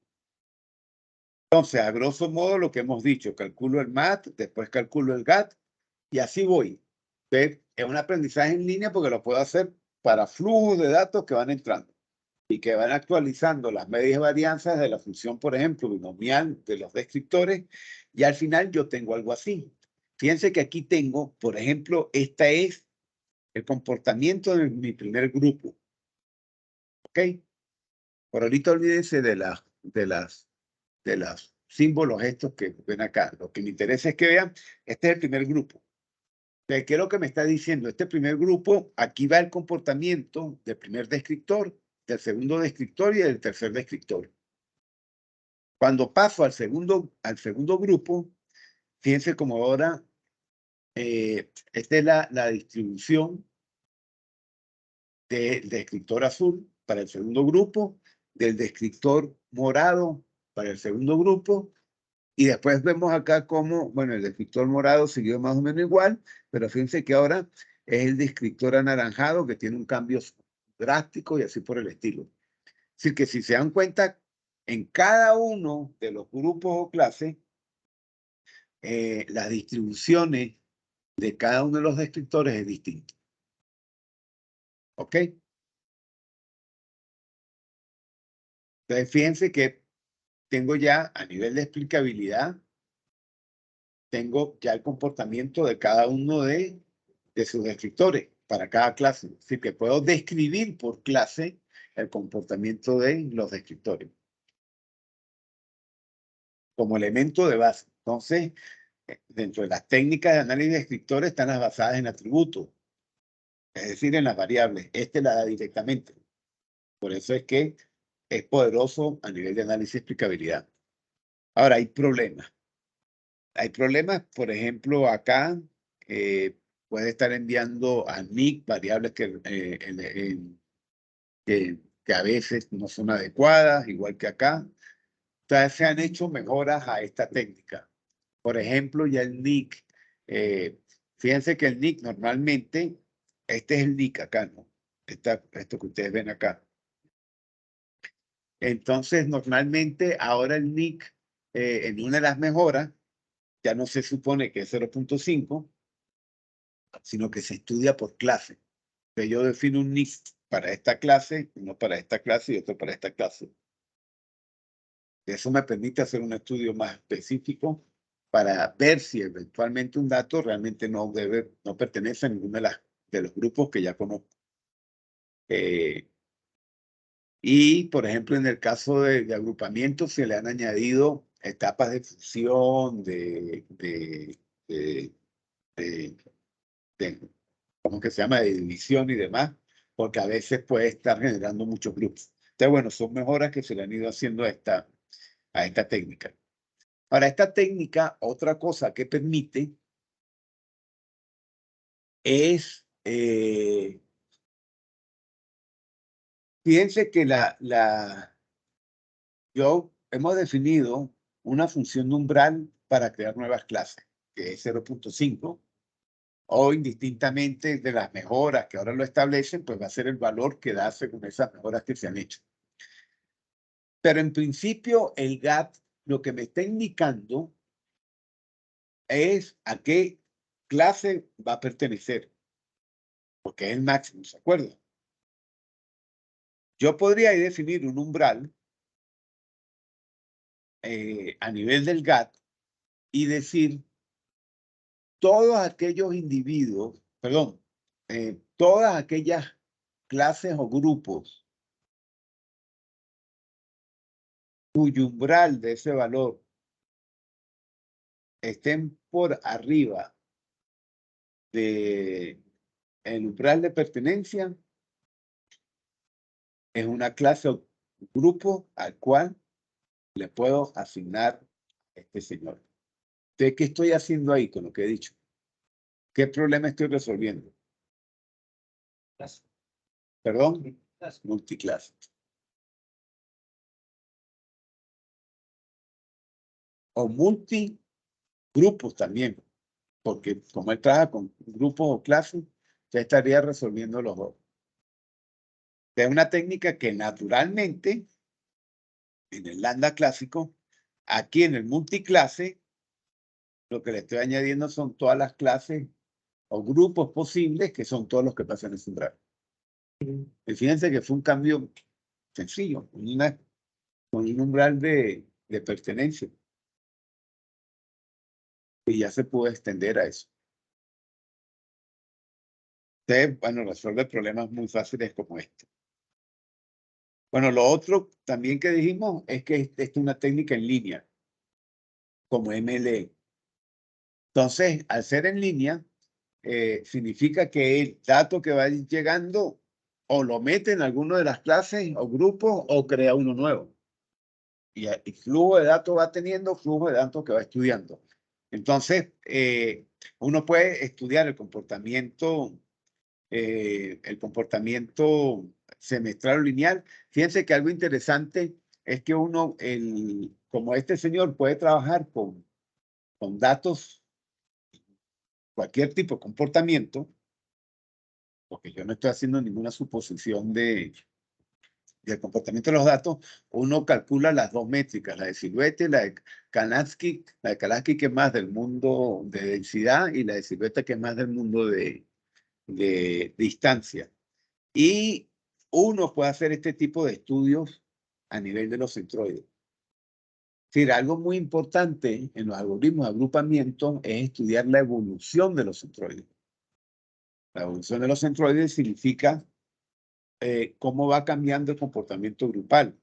a grosso modo, lo que hemos dicho, calculo el MAT, después calculo el GAT, y así voy. ¿Ve? Es un aprendizaje en línea porque lo puedo hacer para flujos de datos que van entrando y que van actualizando las medias varianzas de la función, por ejemplo, binomial de los descriptores, y al final yo tengo algo así. Fíjense que aquí tengo, por ejemplo, esta es el comportamiento de mi primer grupo. ¿Ok? Por ahorita olvídense de los símbolos estos que ven acá. Lo que me interesa es que vean, este es el primer grupo. ¿Qué es lo que me está diciendo? Este primer grupo, aquí va el comportamiento del primer descriptor, del segundo descriptor y del tercer descriptor. Cuando paso al segundo grupo, fíjense como ahora, esta es la distribución del descriptor azul para el segundo grupo, del descriptor morado para el segundo grupo, y después vemos acá cómo, bueno, el descriptor morado siguió más o menos igual, pero fíjense que ahora es el descriptor anaranjado que tiene un cambio drástico y así por el estilo. Así que si se dan cuenta, en cada uno de los grupos o clases, las distribuciones de cada uno de los descriptores es distinto. ¿Ok? Entonces, fíjense que tengo ya a nivel de explicabilidad, tengo ya el comportamiento de cada uno de sus descriptores para cada clase. Así que puedo describir por clase el comportamiento de los descriptores como elemento de base. Entonces, dentro de las técnicas de análisis de descriptores están las basadas en atributos, es decir, en las variables. Este la da directamente. Por eso es que es poderoso a nivel de análisis de explicabilidad. Ahora, hay problemas. Hay problemas, por ejemplo, acá puede estar enviando a NIC variables que a veces no son adecuadas, igual que acá. Entonces se han hecho mejoras a esta técnica. Por ejemplo, ya el NIC, fíjense que el NIC normalmente, este es el NIC acá, ¿no? Esto que ustedes ven acá. Entonces, normalmente ahora el NIC, en una de las mejoras, ya no se supone que es 0.5, sino que se estudia por clase. Entonces yo defino un NIC para esta clase, uno para esta clase y otro para esta clase. Eso me permite hacer un estudio más específico para ver si eventualmente un dato realmente no pertenece a ninguno de los grupos que ya conozco. Y, por ejemplo, en el caso de agrupamiento se le han añadido etapas de fusión, ¿cómo que se llama? De división y demás, porque a veces puede estar generando muchos grupos. Entonces, bueno, son mejoras que se le han ido haciendo a esta técnica. Ahora, esta técnica, otra cosa que permite es, fíjense que hemos definido una función de umbral para crear nuevas clases, que es 0.5, o indistintamente de las mejoras que ahora lo establecen, pues va a ser el valor que da según esas mejoras que se han hecho. Pero en principio, el GAT lo que me está indicando es a qué clase va a pertenecer, porque es el máximo, ¿se acuerdan? Yo podría definir un umbral a nivel del GAT y decir todos aquellos individuos, perdón, todas aquellas clases o grupos cuyo umbral de ese valor estén por arriba de el umbral de pertenencia, es una clase o grupo al cual le puedo asignar a este señor. Entonces, ¿qué estoy haciendo ahí con lo que he dicho? ¿Qué problema estoy resolviendo? ¿Perdón? Multiclase. o multigrupos también, porque como él trabaja con grupos o clases, ya estaría resolviendo los dos. Es una técnica que naturalmente, en el lambda clásico, aquí en el multiclase, lo que le estoy añadiendo son todas las clases o grupos posibles, que son todos los que pasan ese umbral. Y fíjense que fue un cambio sencillo, con un umbral de pertenencia. Y ya se pudo extender a eso. Entonces, bueno, resuelve problemas muy fáciles como este. Bueno, lo otro también que dijimos es que esta es una técnica en línea, como MLE. Entonces, al ser en línea, significa que el dato que va llegando o lo mete en alguna de las clases o grupos o crea uno nuevo. Y el flujo de datos va teniendo, flujo de datos que va estudiando. Entonces, uno puede estudiar el comportamiento semestral o lineal. Fíjense que algo interesante es que uno, como este señor, puede trabajar con datos, cualquier tipo de comportamiento, porque yo no estoy haciendo ninguna suposición del comportamiento de los datos. Uno calcula las dos métricas, la de silueta y la de Kanatsky, que es más del mundo de densidad, y la de silueta, que es más del mundo de distancia. Y uno puede hacer este tipo de estudios a nivel de los centroides. Es decir, algo muy importante en los algoritmos de agrupamiento es estudiar la evolución de los centroides. La evolución de los centroides significa cómo va cambiando el comportamiento grupal.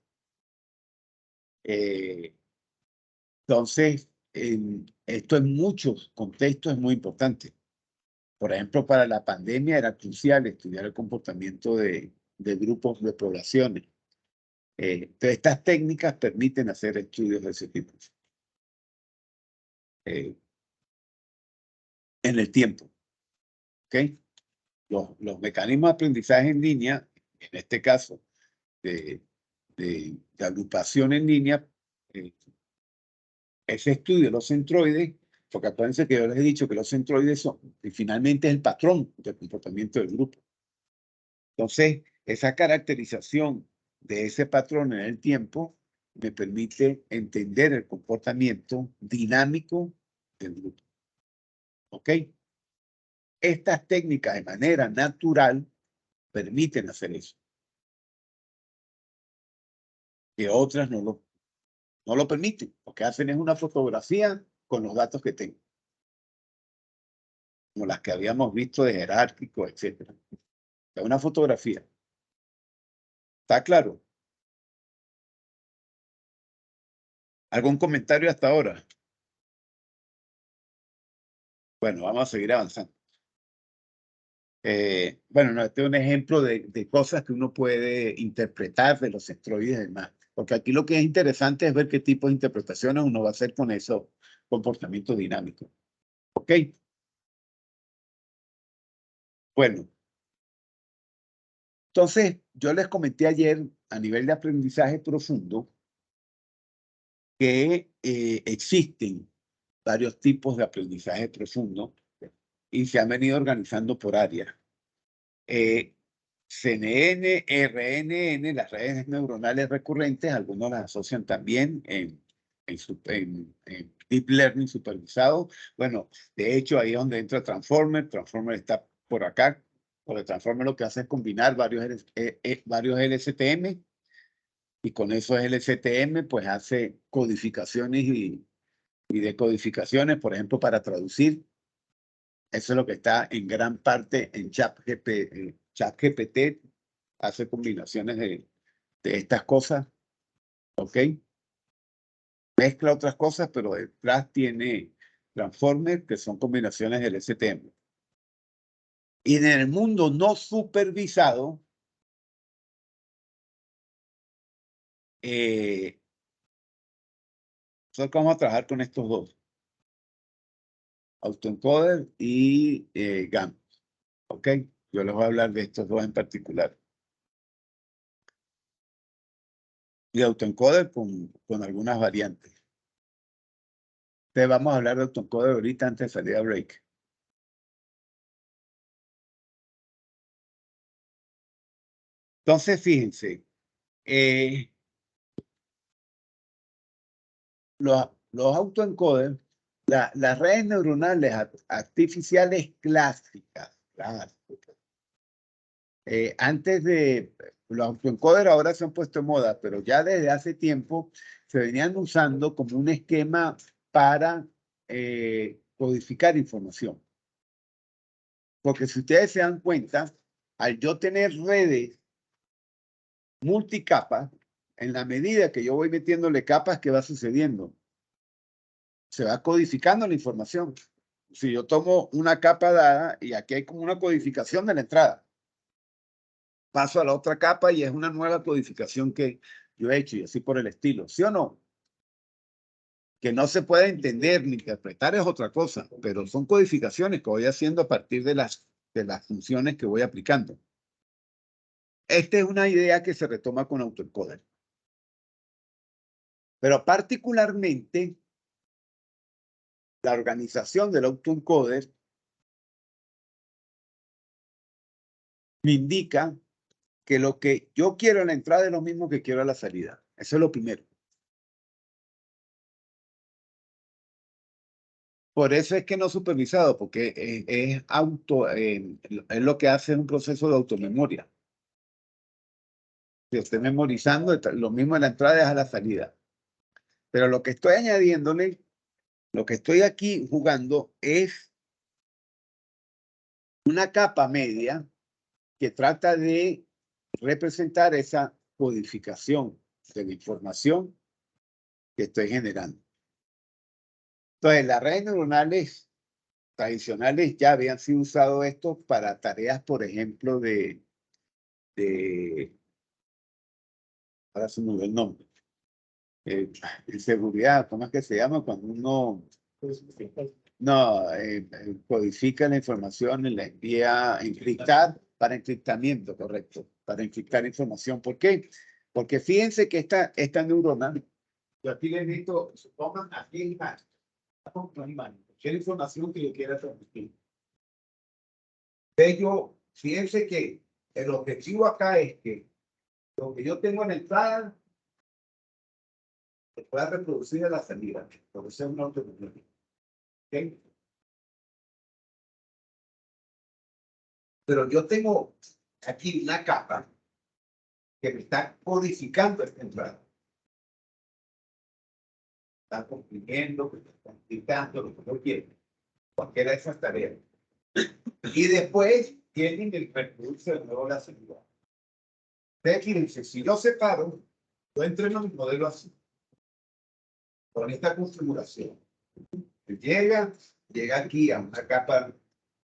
Entonces, esto en muchos contextos es muy importante. Por ejemplo, para la pandemia era crucial estudiar el comportamiento de grupos de poblaciones. Entonces, estas técnicas permiten hacer estudios de ese tipo en el tiempo. ¿Ok? Los mecanismos de aprendizaje en línea, en este caso de agrupación en línea, ese estudio de los centroides, porque acuérdense que yo les he dicho que los centroides son, y finalmente es el patrón del comportamiento del grupo. Entonces, esa caracterización de ese patrón en el tiempo me permite entender el comportamiento dinámico del grupo. ¿Ok? Estas técnicas de manera natural permiten hacer eso. Que otras no lo permiten. Lo que hacen es una fotografía con los datos que tengo. Como las que habíamos visto de jerárquico, etc. Es una fotografía. ¿Está claro? ¿Algún comentario hasta ahora? Bueno, vamos a seguir avanzando. Bueno, no, este es un ejemplo de cosas que uno puede interpretar de los centroides y demás. Porque aquí lo que es interesante es ver qué tipo de interpretaciones uno va a hacer con esos comportamientos dinámicos. ¿Ok? Bueno. Entonces, yo les comenté ayer a nivel de aprendizaje profundo que existen varios tipos de aprendizaje profundo y se han venido organizando por áreas. CNN, RNN, las redes neuronales recurrentes, algunos las asocian también en Deep Learning supervisado. Bueno, de hecho, ahí es donde entra Transformer. Transformer está por acá. Porque Transformer lo que hace es combinar varios LSTM, y con esos LSTM pues hace codificaciones y decodificaciones, por ejemplo, para traducir. Eso es lo que está en gran parte en ChatGPT, hace combinaciones de estas cosas, ¿ok? Mezcla otras cosas, pero detrás tiene Transformer, que son combinaciones del STM. Y en el mundo no supervisado, nosotros vamos a trabajar con estos dos, autoencoder y GAN, ¿ok? Yo les voy a hablar de estos dos en particular. Y autoencoder con algunas variantes. Entonces vamos a hablar de autoencoder ahorita antes de salir a break. Entonces, fíjense, los autoencoders, las redes neuronales artificiales clásicas, antes de los autoencoders ahora se han puesto en moda, pero ya desde hace tiempo se venían usando como un esquema para codificar información. Porque si ustedes se dan cuenta, al yo tener redes multicapas, en la medida que yo voy metiéndole capas, ¿qué va sucediendo? Se va codificando la información. Si yo tomo una capa dada y aquí hay como una codificación de la entrada, paso a la otra capa y es una nueva codificación que yo he hecho y así por el estilo. ¿Sí o no? Que no se puede entender ni interpretar es otra cosa, pero son codificaciones que voy haciendo a partir de las funciones que voy aplicando. Esta es una idea que se retoma con autoencoder. Pero particularmente, la organización del autoencoder me indica que lo que yo quiero en la entrada es lo mismo que quiero a la salida. Eso es lo primero. Por eso es que no supervisado, porque es lo que hace un proceso de automemoria. Si estoy memorizando, lo mismo en la entrada es a la salida. Pero lo que estoy añadiéndole, lo que estoy aquí jugando es una capa media que trata de representar esa codificación de la información que estoy generando. Entonces, las redes neuronales tradicionales ya habían sido usado esto para tareas, por ejemplo, ahora se me olvidó el nombre, en seguridad, ¿cómo es que se llama? Cuando uno codifica la información y la envía a encriptar para encriptamiento, correcto, para encriptar información. ¿Por qué? Porque fíjense que esta neurona, yo aquí le meto, pongan aquí imagen, cualquier información que yo quiera transmitir. Fíjense que el objetivo acá es que lo que yo tengo en la entrada se pueda reproducir en la salida, porque sea una autonomía. ¿Okay? Pero yo tengo aquí una capa que me está codificando esta entrada. Está comprimiendo, me está explicando lo que yo quiero. Cualquiera de esas tareas. Y después tienen el reproduce de nuevo la salida. Ustedes fíjense, si yo separo, yo entreno mi modelo así, con esta configuración. Llega aquí a una capa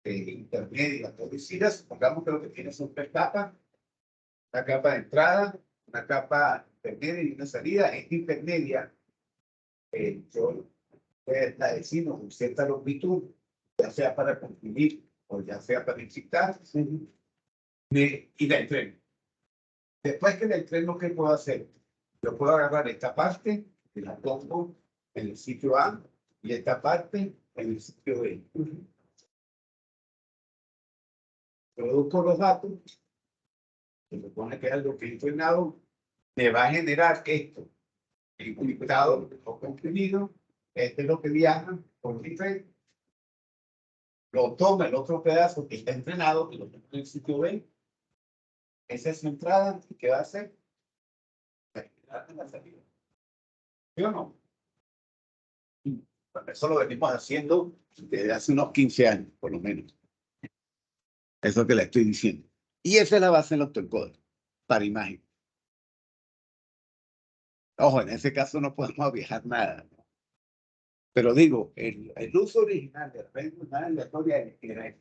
intermedia, codicida, supongamos que lo que tiene son 3 capas, una capa de entrada, una capa intermedia y una salida. Esta intermedia, yo la decimos con cierta longitud, ya sea para comprimir o ya sea para incitar, y la entreno. Después que la entreno, ¿qué puedo hacer? Yo puedo agarrar esta parte y la pongo en el sitio A y esta parte en el sitio B. Produzco los datos, se supone que es algo que he entrenado, me va a generar esto, encriptado o comprimido. Este es lo que viaja por mi red. Lo toma el otro pedazo que está entrenado, que lo tengo en el sitio B. Esa es su entrada. ¿Qué va a hacer? La salida. ¿Sí o no? Bueno, eso lo venimos haciendo desde hace unos 15 años, por lo menos. Eso que le estoy diciendo. Y esa es la base del autoencoder para imagen. Ojo, en ese caso no podemos viajar nada, ¿no? Pero digo, el uso original de redes aleatorias era el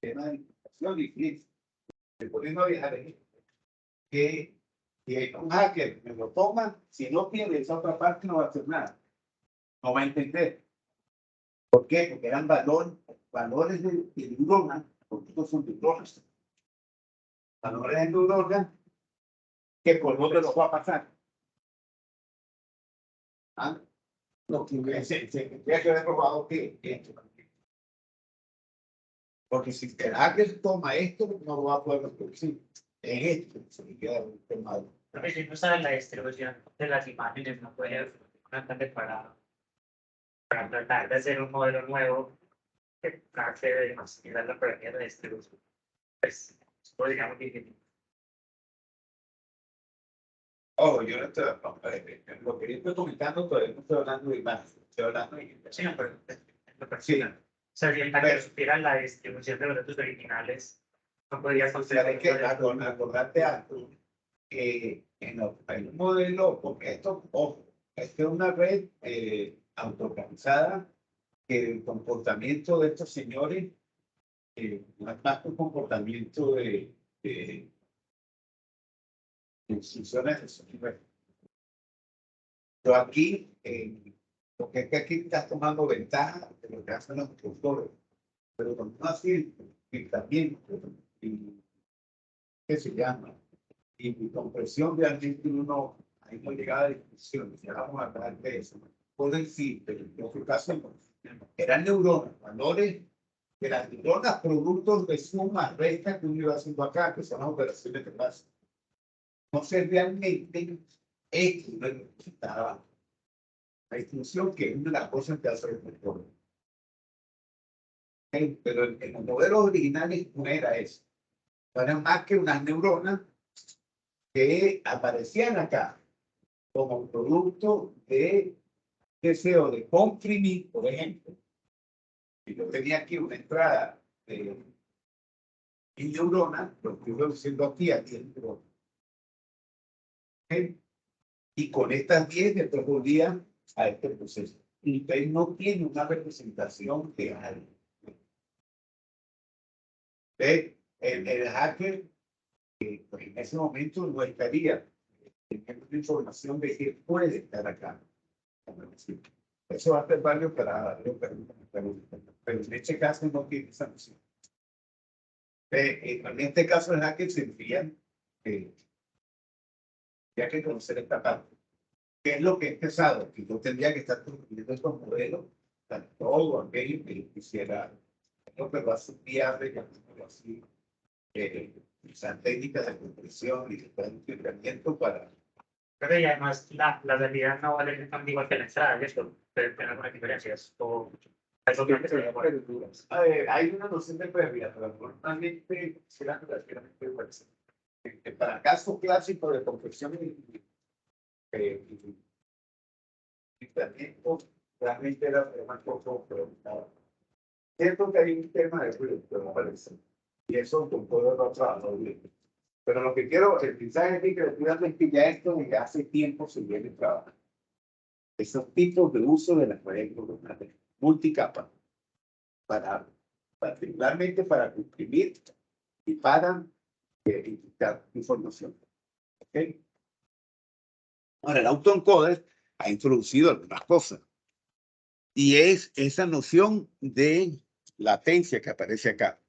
tema de información y poniendo a viajar que un hacker me lo toma, si no pierde esa otra parte no va a hacer nada, no va a entender. ¿Por qué? Porque eran valores de neurona, porque estos son neuronas. Valores de neurona que por dónde los va a pasar. ¿Ah? No, se tendría que haber robado esto. Porque si el hacker toma esto, no lo va a poder reproducir. Es esto, se queda mal. Pero si no sabe la distribución de las imágenes, no puede hacer un ataque para tratar de hacer un modelo nuevo que trate de maximizar la probabilidad de distribución. Pues, digamos que Oh, yo no estoy, lo que yo estoy comentando, todavía no estoy hablando de imágenes, estoy hablando de sí, no, pero lo sí, personal. O sea, si el hacker supiera la distribución de los datos originales, no podría o sea, hay que construir. acordarte algo, que en un modelo, porque esto, ojo, esto es una red autoorganizada, que el comportamiento de estos señores no es más que un comportamiento de instrucciones de software. Pero aquí, lo que es que aquí estás tomando ventaja de lo que hacen los productores, pero cuando uno hace encriptamiento y ¿qué se llama? Y mi compresión realmente uno, ahí no llegaba a la discusión, ya vamos a hablar de eso. Por decir, pero en otro caso, eran neuronas, valores de las neuronas, productos de suma, resta que uno iba haciendo acá, que son las operaciones que pasan. No sé realmente X no necesitaba la instrucción, que es una de las cosas que hace el motor. Pero en los modelos originales no era eso. No eran más que unas neuronas que aparecían acá como producto de deseo de comprimir, por ejemplo. Si yo tenía aquí una entrada de neurona, lo estoy reduciendo aquí a 10 neuronas. ¿Okay? Y con estas 10 le podría a este proceso. Y usted no tiene una representación de algo. El hacker pues en ese momento no estaría teniendo información de que puede estar acá. Eso va a ser válido para pero en este caso no tiene esa noción. En este caso el hacker sería ya que conocer esta parte. ¿Qué es lo que es pesado? Que yo tendría que estar construyendo estos modelos, todo aquello que yo quisiera, lo que va a ser viable, que así, usar técnicas de compresión y de entrenamiento para. Pero y además la realidad no vale tan igual que la entrada, y esto puede tener algunas diferencias. O algo que sería por Hay una noción de pérdida, pero normalmente será relativamente buena. Para casos clásicos de compresión y entrenamiento, realmente era más poco preguntado. Cierto que hay un tema de ruido, pero no parece. Y eso con todo lo trabajo. Pero lo que quiero, el mensaje aquí que estoy dando es que ya esto desde hace tiempo se viene trabajando. Esos tipos de uso de las redes neuronales multicapa particularmente para comprimir y para indicar información. ¿Okay? Ahora, el autoencoder ha introducido algunas cosas. Y es esa noción de latencia que aparece acá.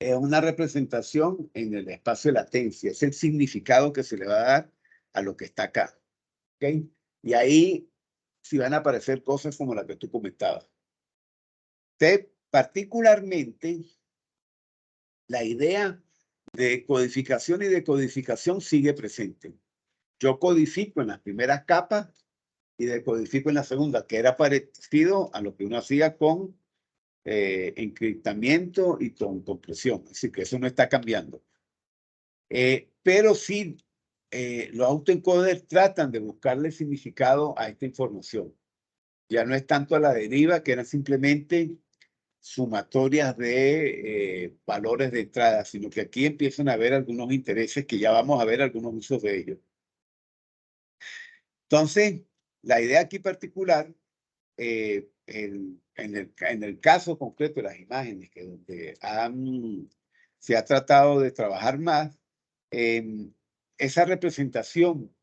Es una representación en el espacio de latencia. Es el significado que se le va a dar a lo que está acá. ¿Okay? Y ahí sí van a aparecer cosas como las que tú comentabas. Particularmente, la idea de codificación y decodificación sigue presente. Yo codifico en las primeras capas y decodifico en la segunda, que era parecido a lo que uno hacía con encriptamiento y con compresión. Así que eso no está cambiando. Pero sí, los autoencoders tratan de buscarle significado a esta información. Ya no es tanto a la deriva, que eran simplemente sumatorias de valores de entrada, sino que aquí empiezan a haber algunos intereses que ya vamos a ver algunos usos de ellos. Entonces, la idea aquí particular, en el caso concreto de las imágenes, que donde se ha tratado de trabajar más, esa representación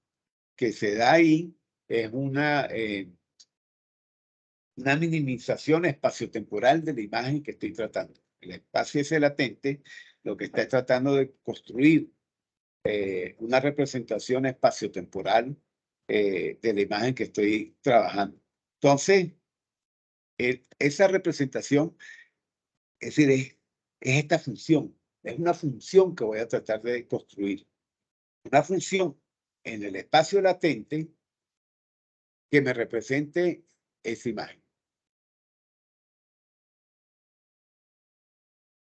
que se da ahí es una minimización espaciotemporal de la imagen que estoy tratando. El espacio ese latente lo que está tratando de construir una representación espaciotemporal de la imagen que estoy trabajando. Entonces, esa representación, es decir, es esta función. Es una función que voy a tratar de construir. Una función en el espacio latente que me represente esa imagen.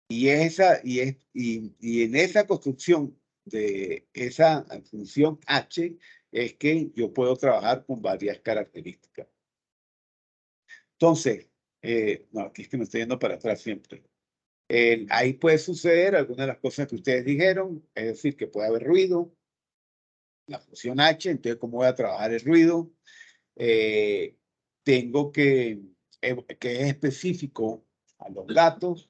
Y en esa construcción de esa función H es que yo puedo trabajar con varias características. Entonces, no, aquí es que me estoy yendo para atrás siempre. Ahí puede suceder algunas de las cosas que ustedes dijeron, es decir, que puede haber ruido, la función H, entonces cómo voy a trabajar el ruido. Tengo que es específico a los datos,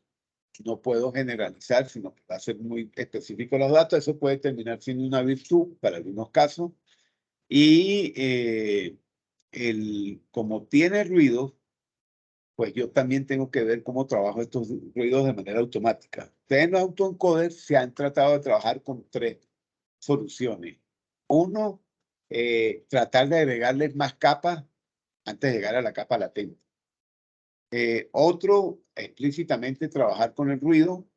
no puedo generalizar, sino que va a ser muy específico a los datos. Eso puede terminar siendo una virtud para algunos casos. Y como tiene ruido, pues yo también tengo que ver cómo trabajo estos ruidos de manera automática. Ustedes en los autoencoders se han tratado de trabajar con 3 soluciones. Uno, tratar de agregarles más capas antes de llegar a la capa latente. Otro, explícitamente trabajar con el ruido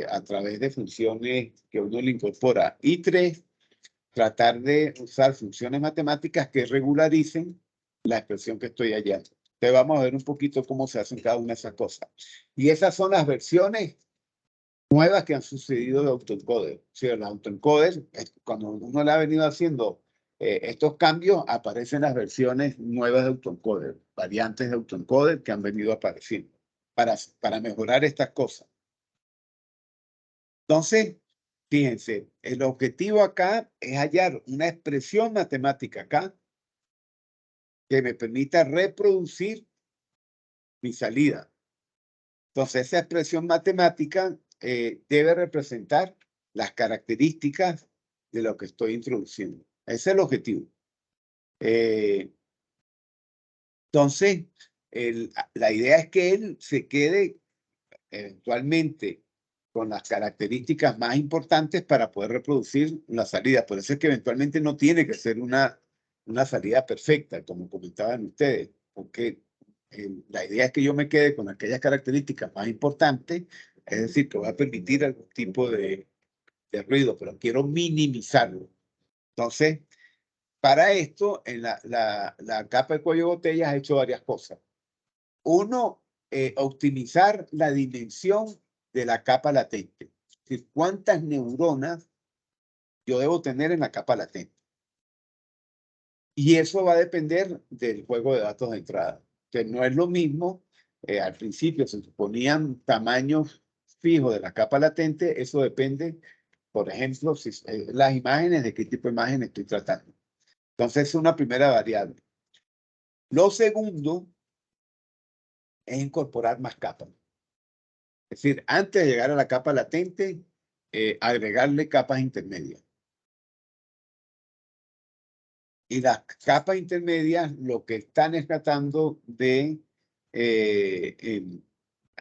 a través de funciones que uno le incorpora. Y 3, tratar de usar funciones matemáticas que regularicen la expresión que estoy hallando. Entonces vamos a ver un poquito cómo se hacen cada una de esas cosas. Y esas son las versiones nuevas que han sucedido de autoencoder. O sea, los autoencoders, cuando uno le ha venido haciendo estos cambios, aparecen las nuevas de autoencoder, variantes de autoencoder que han venido apareciendo para mejorar estas cosas. Entonces, fíjense, el objetivo acá es hallar una expresión matemática acá que me permita reproducir mi salida. Entonces, esa expresión matemática debe representar las características de lo que estoy introduciendo. Ese es el objetivo. Entonces, la idea es que él se quede eventualmente con las características más importantes para poder reproducir la salida. Por eso es que eventualmente no tiene que ser una salida perfecta, como comentaban ustedes, porque la idea es que yo me quede con aquellas características más importantes, es decir, que voy a permitir algún tipo de ruido, pero quiero minimizarlo. Entonces, para esto, en la capa de cuello de botella ha hecho varias cosas. Uno, optimizar la dimensión de la capa latente. Es decir, cuántas neuronas yo debo tener en la capa latente. Y eso va a depender del juego de datos de entrada. Que no es lo mismo, al principio se suponían tamaños fijos de la capa latente, eso depende, por ejemplo, si, las imágenes, de qué tipo de imagen estoy tratando. Entonces, es una primera variable. Lo segundo es incorporar más capas. Es decir, antes de llegar a la capa latente, agregarle capas intermedias. Y las capas intermedias lo que están es tratando de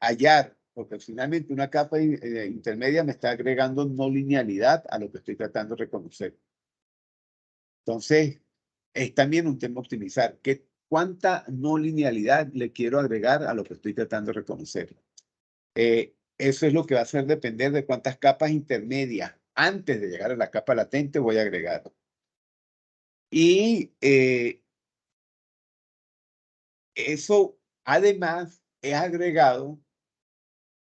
hallar, porque finalmente una capa intermedia me está agregando no linealidad a lo que estoy tratando de reconocer. Entonces, es también un tema optimizar. ¿Cuánta no linealidad le quiero agregar a lo que estoy tratando de reconocer? Eso es lo que va a hacer depender de cuántas capas intermedias antes de llegar a la capa latente voy a agregar. Y eso además es agregado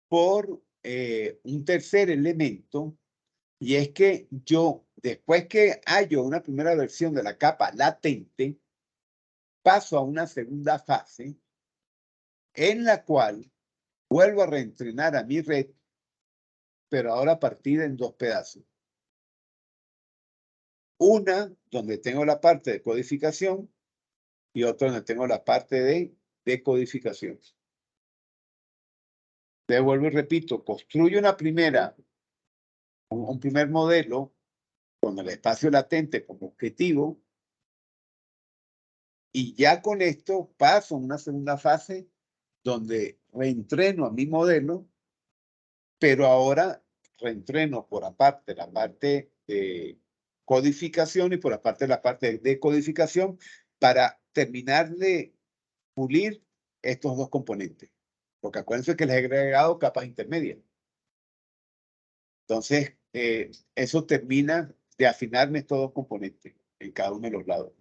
por un tercer elemento, y es que yo, después que hallo una primera versión de la capa latente, paso a una segunda fase en la cual vuelvo a reentrenar a mi red, pero ahora partida en 2 pedazos. Una donde tengo la parte de codificación y otra donde tengo la parte de decodificación. Te vuelvo y repito, construyo un primer modelo con el espacio latente como objetivo, y ya con esto paso a una segunda fase donde reentreno a mi modelo, pero ahora reentreno por aparte la parte de codificación y por la parte de decodificación para terminar de pulir estos dos componentes. Porque acuérdense que les he agregado capas intermedias. Entonces, eso termina de afinarme estos dos componentes en cada uno de los lados.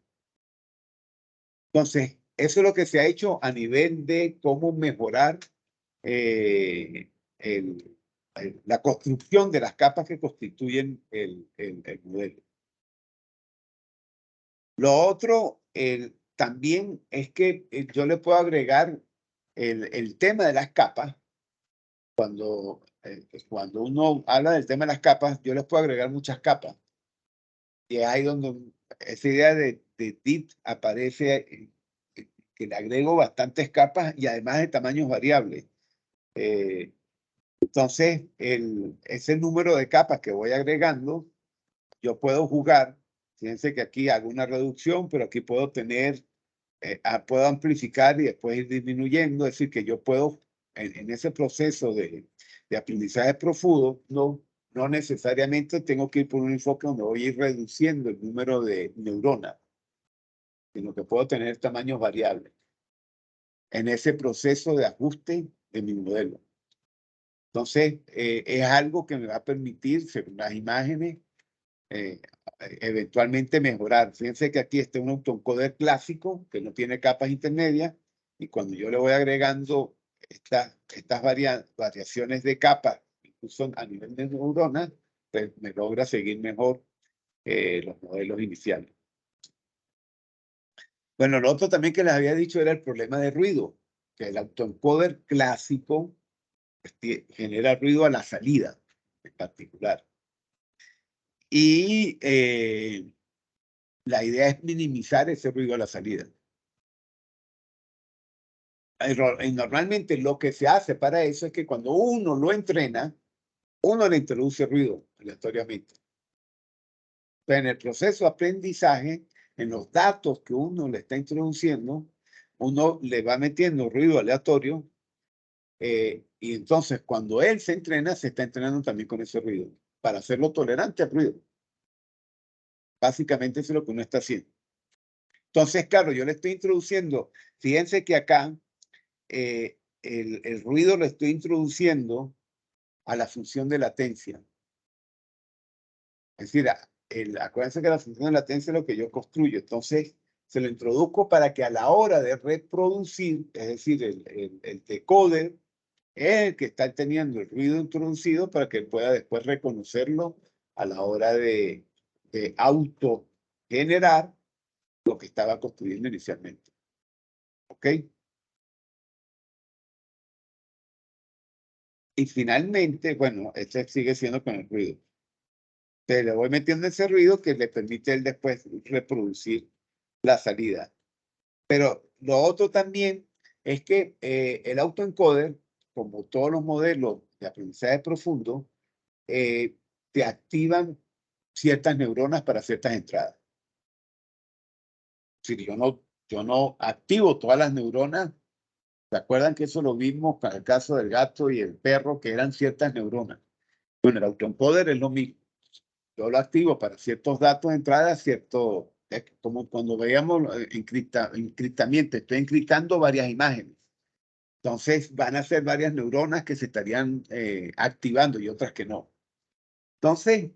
Entonces, eso es lo que se ha hecho a nivel de cómo mejorar la construcción de las capas que constituyen el modelo. Lo otro también es que yo le puedo agregar el tema de las capas. Cuando uno habla del tema de las capas, yo les puedo agregar muchas capas. Y es ahí donde esa idea de DIT aparece, que le agrego bastantes capas y además de tamaños variables. Entonces, ese número de capas que voy agregando, yo puedo jugar. Fíjense que aquí hago una reducción, pero aquí puedo tener, puedo amplificar y después ir disminuyendo. Es decir, que yo puedo, en ese proceso de aprendizaje profundo, no necesariamente tengo que ir por un enfoque donde voy a ir reduciendo el número de neuronas, sino que puedo tener tamaños variables en ese proceso de ajuste de mi modelo. Entonces, es algo que me va a permitir, según las imágenes, eventualmente mejorar. Fíjense que aquí está un autoencoder clásico que no tiene capas intermedias y cuando yo le voy agregando estas variaciones de capas, incluso a nivel de neuronas, pues me logra seguir mejor los modelos iniciales. Bueno, lo otro también que les había dicho era el problema de ruido, que el autoencoder clásico genera ruido a la salida en particular. Y la idea es minimizar ese ruido a la salida. Y normalmente lo que se hace para eso es que cuando uno lo entrena, uno le introduce ruido aleatoriamente. Pero en el proceso de aprendizaje, en los datos que uno le está introduciendo, uno le va metiendo ruido aleatorio y entonces cuando él se entrena, se está entrenando también con ese ruido para hacerlo tolerante al ruido. Básicamente eso es lo que uno está haciendo. Entonces, claro, yo le estoy introduciendo, fíjense que acá el ruido lo estoy introduciendo a la función de latencia. Es decir, acuérdense que la función de latencia es lo que yo construyo. Entonces, se lo introduzco para que a la hora de reproducir, es decir, el decoder es el que está teniendo el ruido introducido para que pueda después reconocerlo a la hora de autogenerar lo que estaba construyendo inicialmente. ¿Ok? Y finalmente, bueno, este sigue siendo con el ruido. Pero le voy metiendo ese ruido que le permite él después reproducir la salida. Pero lo otro también es que el autoencoder, como todos los modelos de aprendizaje profundo, te activan ciertas neuronas para ciertas entradas. Si yo no activo todas las neuronas, ¿se acuerdan que eso lo vimos para el caso del gato y el perro, que eran ciertas neuronas? Bueno, el autoencoder es lo mismo. Yo lo activo para ciertos datos de entrada, como cuando veíamos encriptamiento, estoy encriptando varias imágenes. Entonces van a ser varias neuronas que se estarían activando y otras que no. Entonces,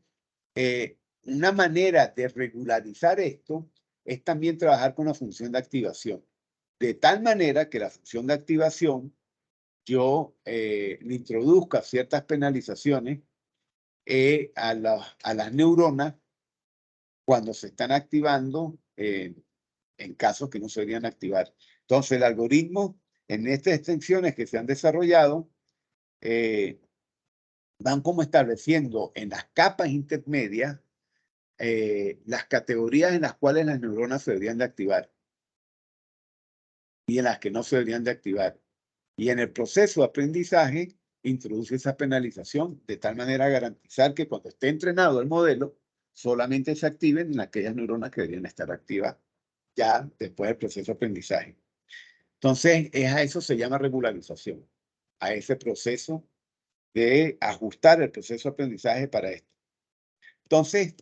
una manera de regularizar esto es también trabajar con la función de activación. De tal manera que la función de activación yo le introduzca ciertas penalizaciones a las neuronas cuando se están activando en casos que no se deberían activar. Entonces, el algoritmo en estas extensiones que se han desarrollado van como estableciendo en las capas intermedias las categorías en las cuales las neuronas se deberían de activar y en las que no se deberían de activar. Y en el proceso de aprendizaje introduce esa penalización de tal manera a garantizar que cuando esté entrenado el modelo solamente se activen aquellas neuronas que deberían estar activas ya después del proceso de aprendizaje. Entonces, a eso se llama regularización, a ese proceso de ajustar el proceso de aprendizaje para esto. Entonces,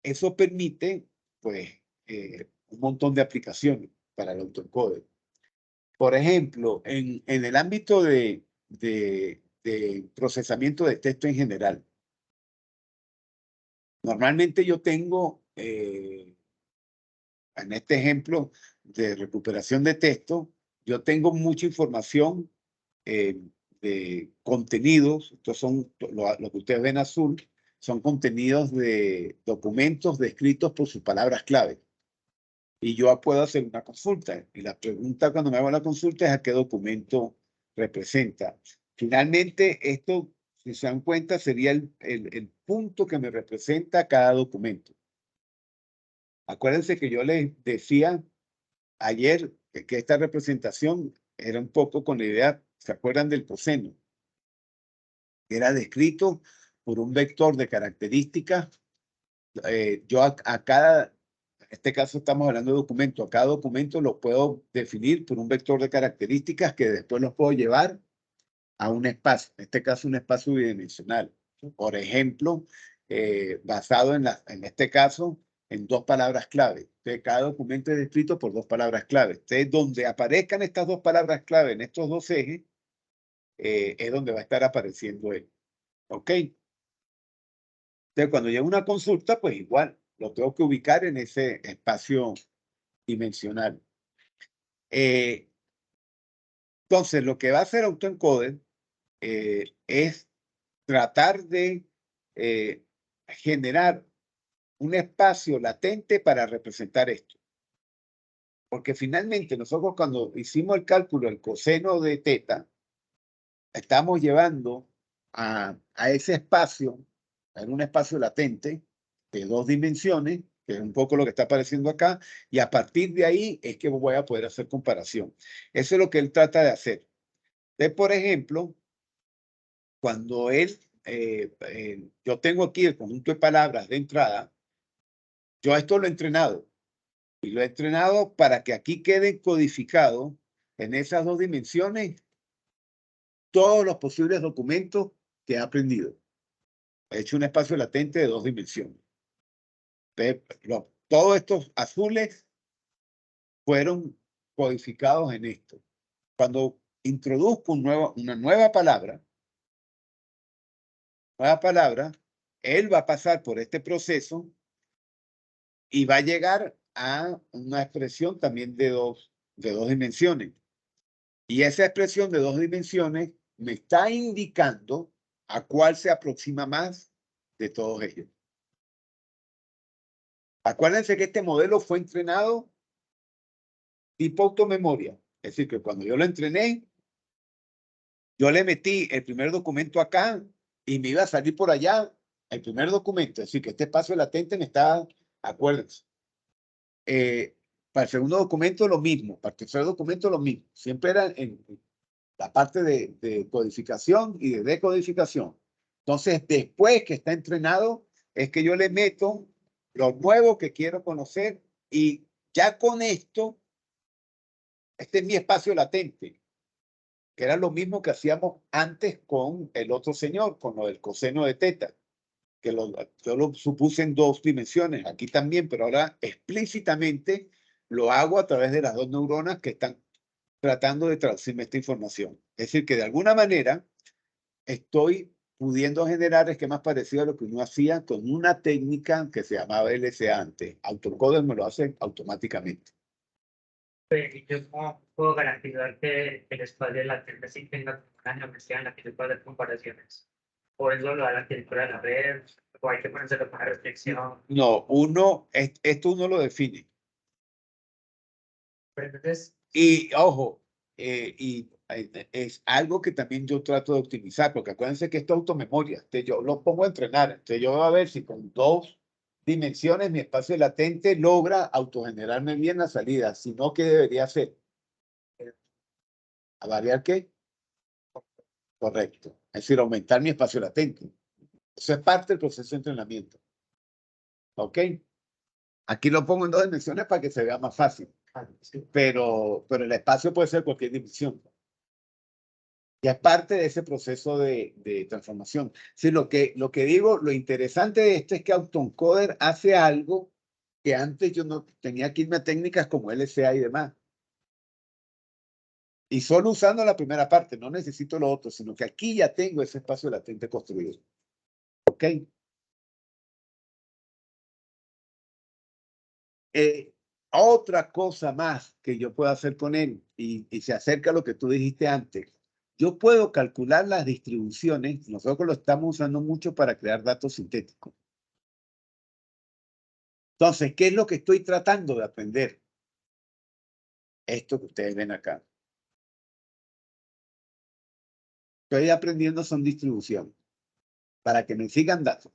eso permite, pues, un montón de aplicaciones para el autoencoder. Por ejemplo, en el ámbito de procesamiento de texto en general, normalmente yo tengo, en este ejemplo de recuperación de texto, yo tengo mucha información de contenidos. Estos son lo que ustedes ven azul, son contenidos de documentos descritos por sus palabras clave. Y yo puedo hacer una consulta. Y la pregunta cuando me hago la consulta es a qué documento representa. Finalmente, esto, si se dan cuenta, sería el punto que me representa cada documento. Acuérdense que yo les decía ayer que esta representación era un poco con la idea, ¿se acuerdan del coseno? Era descrito por un vector de características. Yo a cada, en este caso estamos hablando de documento, a cada documento lo puedo definir por un vector de características que después los puedo llevar a un espacio, en este caso un espacio bidimensional. Por ejemplo, basado en este caso, en 2 palabras clave. Entonces, cada documento es descrito por 2 palabras clave. Entonces, donde aparezcan estas 2 palabras clave en estos 2 ejes, es donde va a estar apareciendo él. ¿Ok? Entonces, cuando llega una consulta, pues igual, lo tengo que ubicar en ese espacio dimensional. Entonces, lo que va a hacer autoencoder es tratar de generar un espacio latente para representar esto. Porque finalmente nosotros cuando hicimos el cálculo del coseno de teta, estamos llevando a ese espacio, en un espacio latente de 2 dimensiones, que es un poco lo que está apareciendo acá, y a partir de ahí es que voy a poder hacer comparación. Eso es lo que él trata de hacer. Entonces, por ejemplo, cuando yo tengo aquí el conjunto de palabras de entrada, yo esto lo he entrenado. Y lo he entrenado para que aquí queden codificados en esas 2 dimensiones todos los posibles documentos que he aprendido. He hecho un espacio latente de 2 dimensiones. Todos estos azules fueron codificados en esto. Cuando introduzco una nueva palabra, él va a pasar por este proceso y va a llegar a una expresión también de dos dimensiones. Y esa expresión de 2 dimensiones me está indicando a cuál se aproxima más de todos ellos. Acuérdense que este modelo fue entrenado tipo automemoria. Es decir, que cuando yo lo entrené, yo le metí el primer documento acá y me iba a salir por allá el primer documento. Es decir, que este espacio latente me está, acuérdense. Para el segundo documento lo mismo, para el tercer documento lo mismo. Siempre era en la parte de codificación y de decodificación. Entonces, después que está entrenado, es que yo le meto lo nuevo que quiero conocer y ya con esto, este es mi espacio latente, que era lo mismo que hacíamos antes con el otro señor, con lo del coseno de teta, que yo lo supuse en 2 dimensiones, aquí también, pero ahora explícitamente lo hago a través de las 2 neuronas que están tratando de traducirme esta información. Es decir, que de alguna manera estoy pudiendo generar esquemas parecidos a lo que uno hacía con una técnica que se llamaba LSA antes. Autoencoder me lo hace automáticamente. ¿Y yo cómo puedo garantizar que el espacio latente sí tenga una geometría en la que se pueda hacer comparaciones? ¿O eso lo da la arquitectura de la red? ¿O hay que ponerse una restricción? No, esto uno lo define. Pero entonces, Y ojo, es algo que también yo trato de optimizar, porque acuérdense que esto es automemoria. Entonces yo lo pongo a entrenar. Entonces yo voy a ver si con 2 dimensiones mi espacio latente logra autogenerarme bien la salida. Si no, ¿qué debería hacer? ¿A variar qué? Correcto. Es decir, aumentar mi espacio latente. Eso es parte del proceso de entrenamiento. ¿Ok? Aquí lo pongo en 2 dimensiones para que se vea más fácil. Pero el espacio puede ser cualquier dimensión. Ya es parte de ese proceso de transformación. Sí, lo que digo, lo interesante de esto es que Autoencoder hace algo que antes yo no tenía que irme a técnicas como LCA y demás. Y solo usando la primera parte, no necesito lo otro, sino que aquí ya tengo ese espacio latente construido. ¿Ok? Otra cosa más que yo puedo hacer con él, y se acerca a lo que tú dijiste antes, yo puedo calcular las distribuciones, nosotros lo estamos usando mucho para crear datos sintéticos. Entonces, ¿qué es lo que estoy tratando de aprender? Esto que ustedes ven acá. Estoy aprendiendo son distribuciones para que me sigan datos.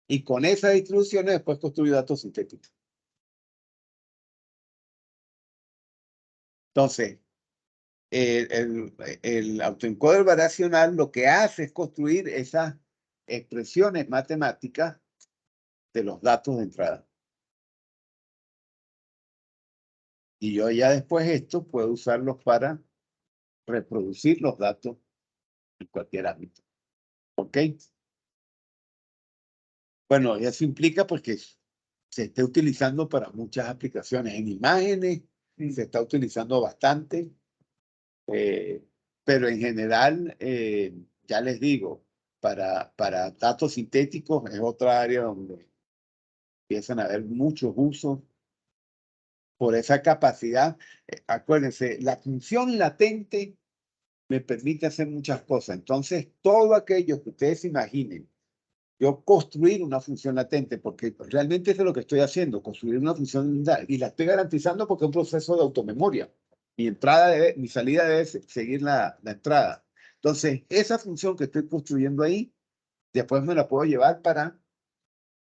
Y con esas distribuciones después construyo datos sintéticos. Entonces, el autoencoder variacional lo que hace es construir esas expresiones matemáticas de los datos de entrada. Y yo ya después esto puedo usarlos para reproducir los datos en cualquier ámbito. ¿Ok? Bueno, eso implica pues que se esté utilizando para muchas aplicaciones. En imágenes se está utilizando bastante, pero en general, ya les digo, para datos sintéticos es otra área donde empiezan a haber muchos usos por esa capacidad. Acuérdense, la función latente me permite hacer muchas cosas. Entonces, todo aquello que ustedes imaginen, yo construir una función latente, porque realmente eso es lo que estoy haciendo, construir una función y la estoy garantizando porque es un proceso de automemoria. Mi salida debe seguir la entrada. Entonces, esa función que estoy construyendo ahí, después me la puedo llevar para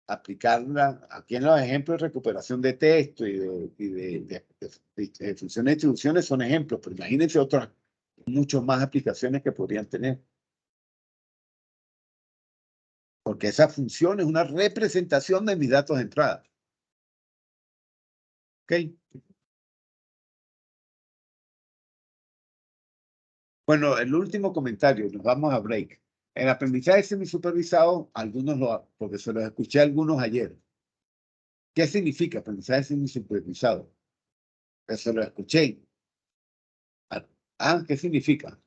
aplicarla aquí en los ejemplos de recuperación de texto y de funciones de distribuciones son ejemplos, pero imagínense otras muchas más aplicaciones que podrían tener. Porque esa función es una representación de mis datos de entrada. ¿Ok? Bueno, el último comentario, nos vamos a break. El aprendizaje semisupervisado, porque se los escuché a algunos ayer. ¿Qué significa aprendizaje semisupervisado? Eso lo escuché. ¿Qué significa?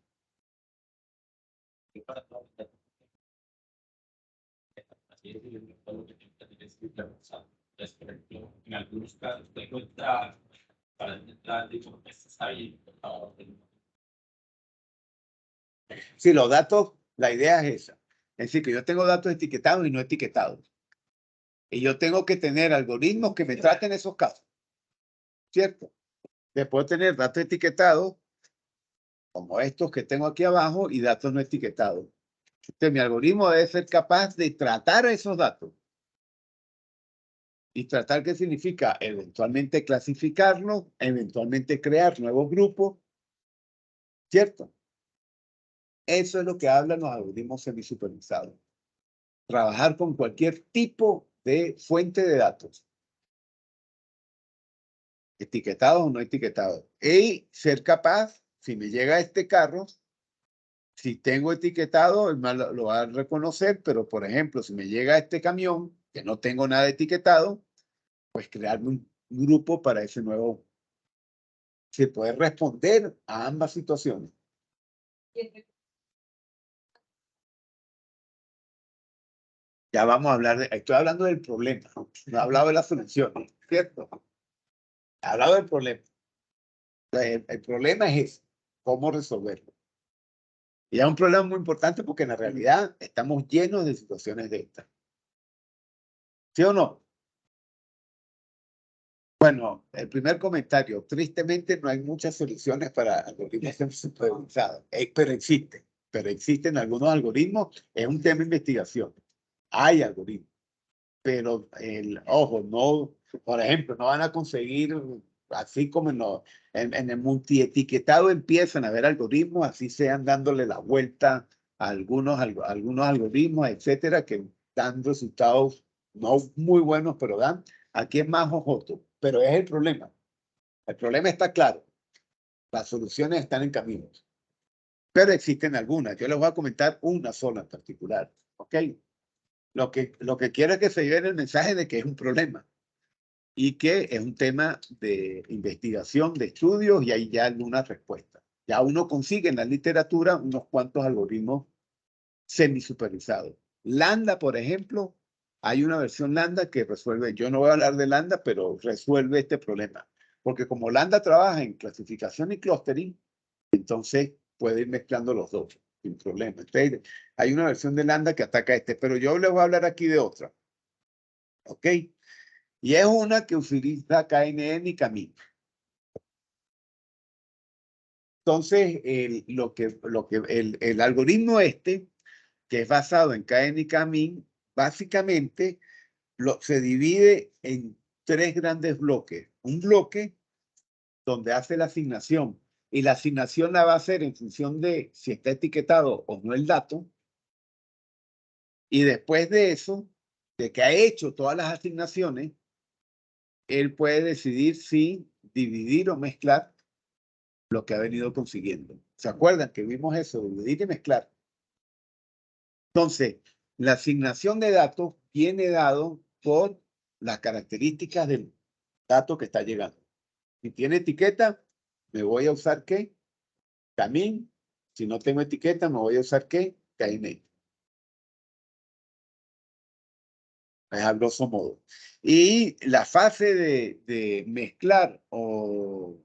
Entonces, por ejemplo, en algunos casos tengo entradas para entrar, digo, esto está bien. Sí, los datos, la idea es esa. Es decir, que yo tengo datos etiquetados y no etiquetados. Y yo tengo que tener algoritmos que me traten esos casos. ¿Cierto? Después tener datos etiquetados, como estos que tengo aquí abajo, y datos no etiquetados. Entonces, mi algoritmo debe ser capaz de tratar esos datos. ¿Y tratar qué significa? Eventualmente clasificarlos, eventualmente crear nuevos grupos. ¿Cierto? Eso es lo que hablan los algoritmos semisupervisados. Trabajar con cualquier tipo de fuente de datos. Etiquetados o no etiquetados. Y ser capaz, si me llega este carro, si tengo etiquetado, lo va a reconocer, pero por ejemplo, si me llega este camión, que no tengo nada etiquetado, pues crearme un grupo para ese nuevo. Se puede responder a ambas situaciones. Ya vamos a hablar estoy hablando del problema, no he hablado de la solución, ¿cierto? He hablado del problema. El problema es ese, cómo resolverlo. Y es un problema muy importante porque en la realidad estamos llenos de situaciones de estas. ¿Sí o no? Bueno, el primer comentario, tristemente no hay muchas soluciones para algoritmos supervisados, pero existen algunos algoritmos, es un tema de investigación. Hay algoritmos, pero ojo, no, por ejemplo, no van a conseguir, así como en el multietiquetado empiezan a haber algoritmos, así sean dándole la vuelta a algunos algoritmos, etcétera, que dan resultados no muy buenos, pero dan. Aquí es más ojoto, pero es el problema. El problema está claro. Las soluciones están en camino. Pero existen algunas. Yo les voy a comentar una sola en particular. ¿Ok? Lo que quiero es que se lleven el mensaje de que es un problema y que es un tema de investigación, de estudios, y hay ya algunas respuestas. Ya uno consigue en la literatura unos cuantos algoritmos semisupervisados. Lambda, por ejemplo, hay una versión Lambda que resuelve, yo no voy a hablar de Lambda, pero resuelve este problema. Porque como Lambda trabaja en clasificación y clustering, entonces puede ir mezclando los dos sin problema. Entonces, hay una versión de Lambda que ataca este, pero yo les voy a hablar aquí de otra. ¿Ok? Y es una que utiliza KNN y Camino. Entonces, el algoritmo este, que es basado en KN y Camin, básicamente se divide en tres grandes bloques. Un bloque donde hace la asignación, y la asignación la va a hacer en función de si está etiquetado o no el dato. Y después de eso, de que ha hecho todas las asignaciones, él puede decidir si dividir o mezclar lo que ha venido consiguiendo. ¿Se acuerdan que vimos eso, dividir y mezclar? Entonces, la asignación de datos viene dado por las características del dato que está llegando. Si tiene etiqueta, me voy a usar ¿qué? Camin. Si no tengo etiqueta, me voy a usar ¿qué? KNN. Es a grosso modo. Y la fase de mezclar o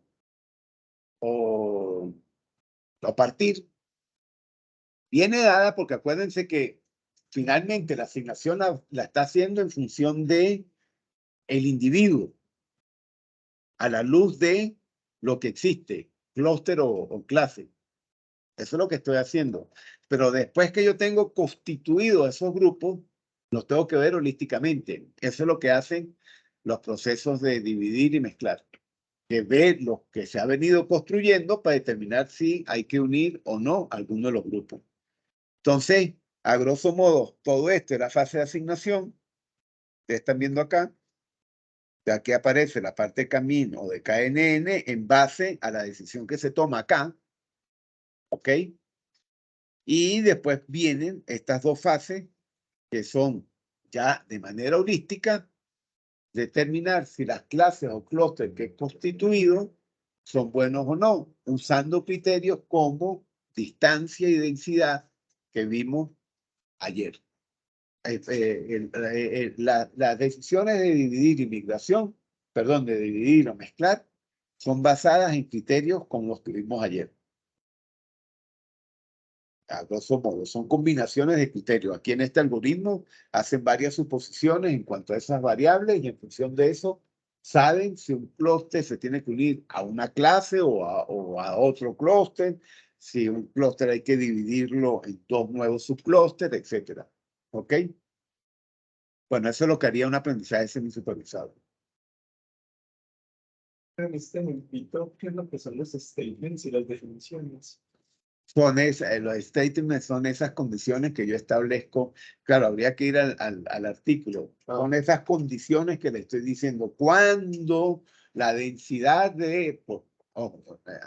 partir viene dada porque acuérdense que finalmente la asignación la está haciendo en función de el individuo, a la luz de lo que existe, clúster o clase. Eso es lo que estoy haciendo. Pero después que yo tengo constituido esos grupos, los tengo que ver holísticamente. Eso es lo que hacen los procesos de dividir y mezclar. Que ver lo que se ha venido construyendo para determinar si hay que unir o no alguno de los grupos. Entonces, a grosso modo, todo esto es la fase de asignación. Ustedes están viendo acá. De aquí aparece la parte de camino de KNN en base a la decisión que se toma acá. ¿Ok? Y después vienen estas dos fases que son ya de manera holística determinar si las clases o clústeres que he constituido son buenos o no, usando criterios como distancia y densidad que vimos ayer. Las decisiones de dividir y migración, perdón, de dividir o mezclar, son basadas en criterios como los que vimos ayer. A grosso modo, son combinaciones de criterios. Aquí en este algoritmo hacen varias suposiciones en cuanto a esas variables y en función de eso saben si un clúster se tiene que unir a una clase o a otro clúster, si un clúster hay que dividirlo en dos nuevos subclústeres, etc. ¿Ok? Bueno, eso es lo que haría un aprendizaje semisupervisado. En este momentito, ¿qué es lo que son los statements y las definiciones? Los statements son esas condiciones que yo establezco. Claro, habría que ir al artículo. Son esas condiciones que le estoy diciendo. Cuando la densidad de...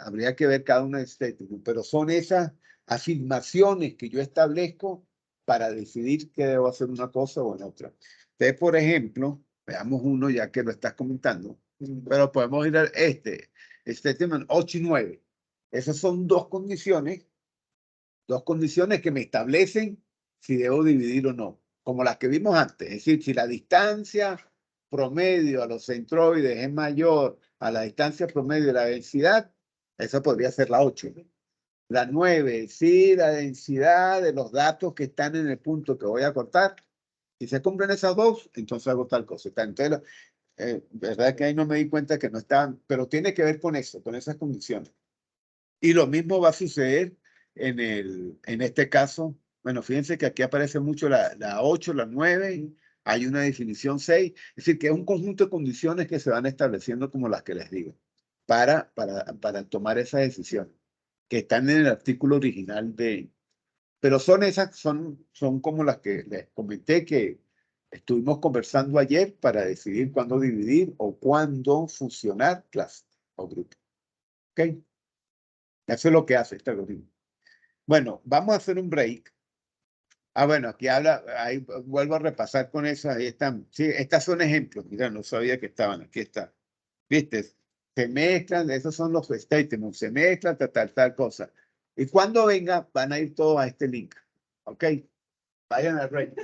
habría que ver cada uno de los statements, pero son esas afirmaciones que yo establezco para decidir que debo hacer una cosa o en otra. Entonces, por ejemplo, veamos uno ya que lo estás comentando, pero podemos ir a statement 8 y 9. Esas son dos condiciones que me establecen si debo dividir o no, como las que vimos antes. Es decir, si la distancia promedio a los centroides es mayor a la distancia promedio de la densidad, eso podría ser la 8. La 9, si la densidad de los datos que están en el punto que voy a cortar, si se cumplen esas dos, entonces hago tal cosa. Entonces, verdad que ahí no me di cuenta que no estaban, pero tiene que ver con eso, con esas condiciones. Y lo mismo va a suceder en este caso. Bueno, fíjense que aquí aparece mucho la 8, la 9, hay una definición 6, es decir, que es un conjunto de condiciones que se van estableciendo como las que les digo, para tomar esas decisiones, que están en el artículo original pero son esas, son como las que les comenté que estuvimos conversando ayer para decidir cuándo dividir o cuándo fusionar clases o grupos. ¿Ok? Eso es lo que hace este algoritmo. Bueno, vamos a hacer un break. Ah, bueno, aquí habla, ahí vuelvo a repasar con eso, ahí están. Sí, estas son ejemplos, mira, no sabía que estaban, aquí está. ¿Viste? Se mezclan, esos son los statements, se mezclan, tal cosa. Y cuando venga, van a ir todos a este link, ¿ok? Vayan al break.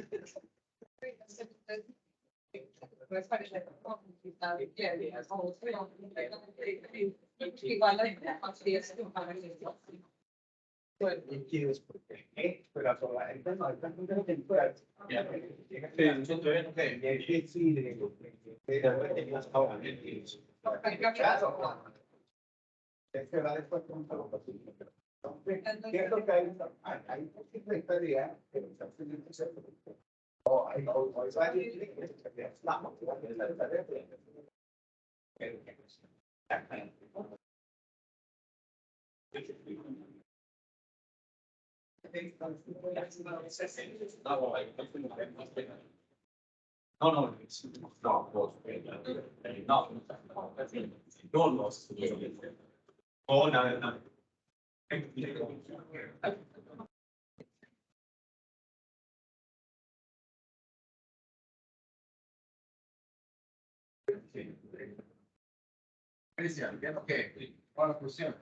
No, no, no. Cristian, ¿qué? ¿Cuál es la cuestión?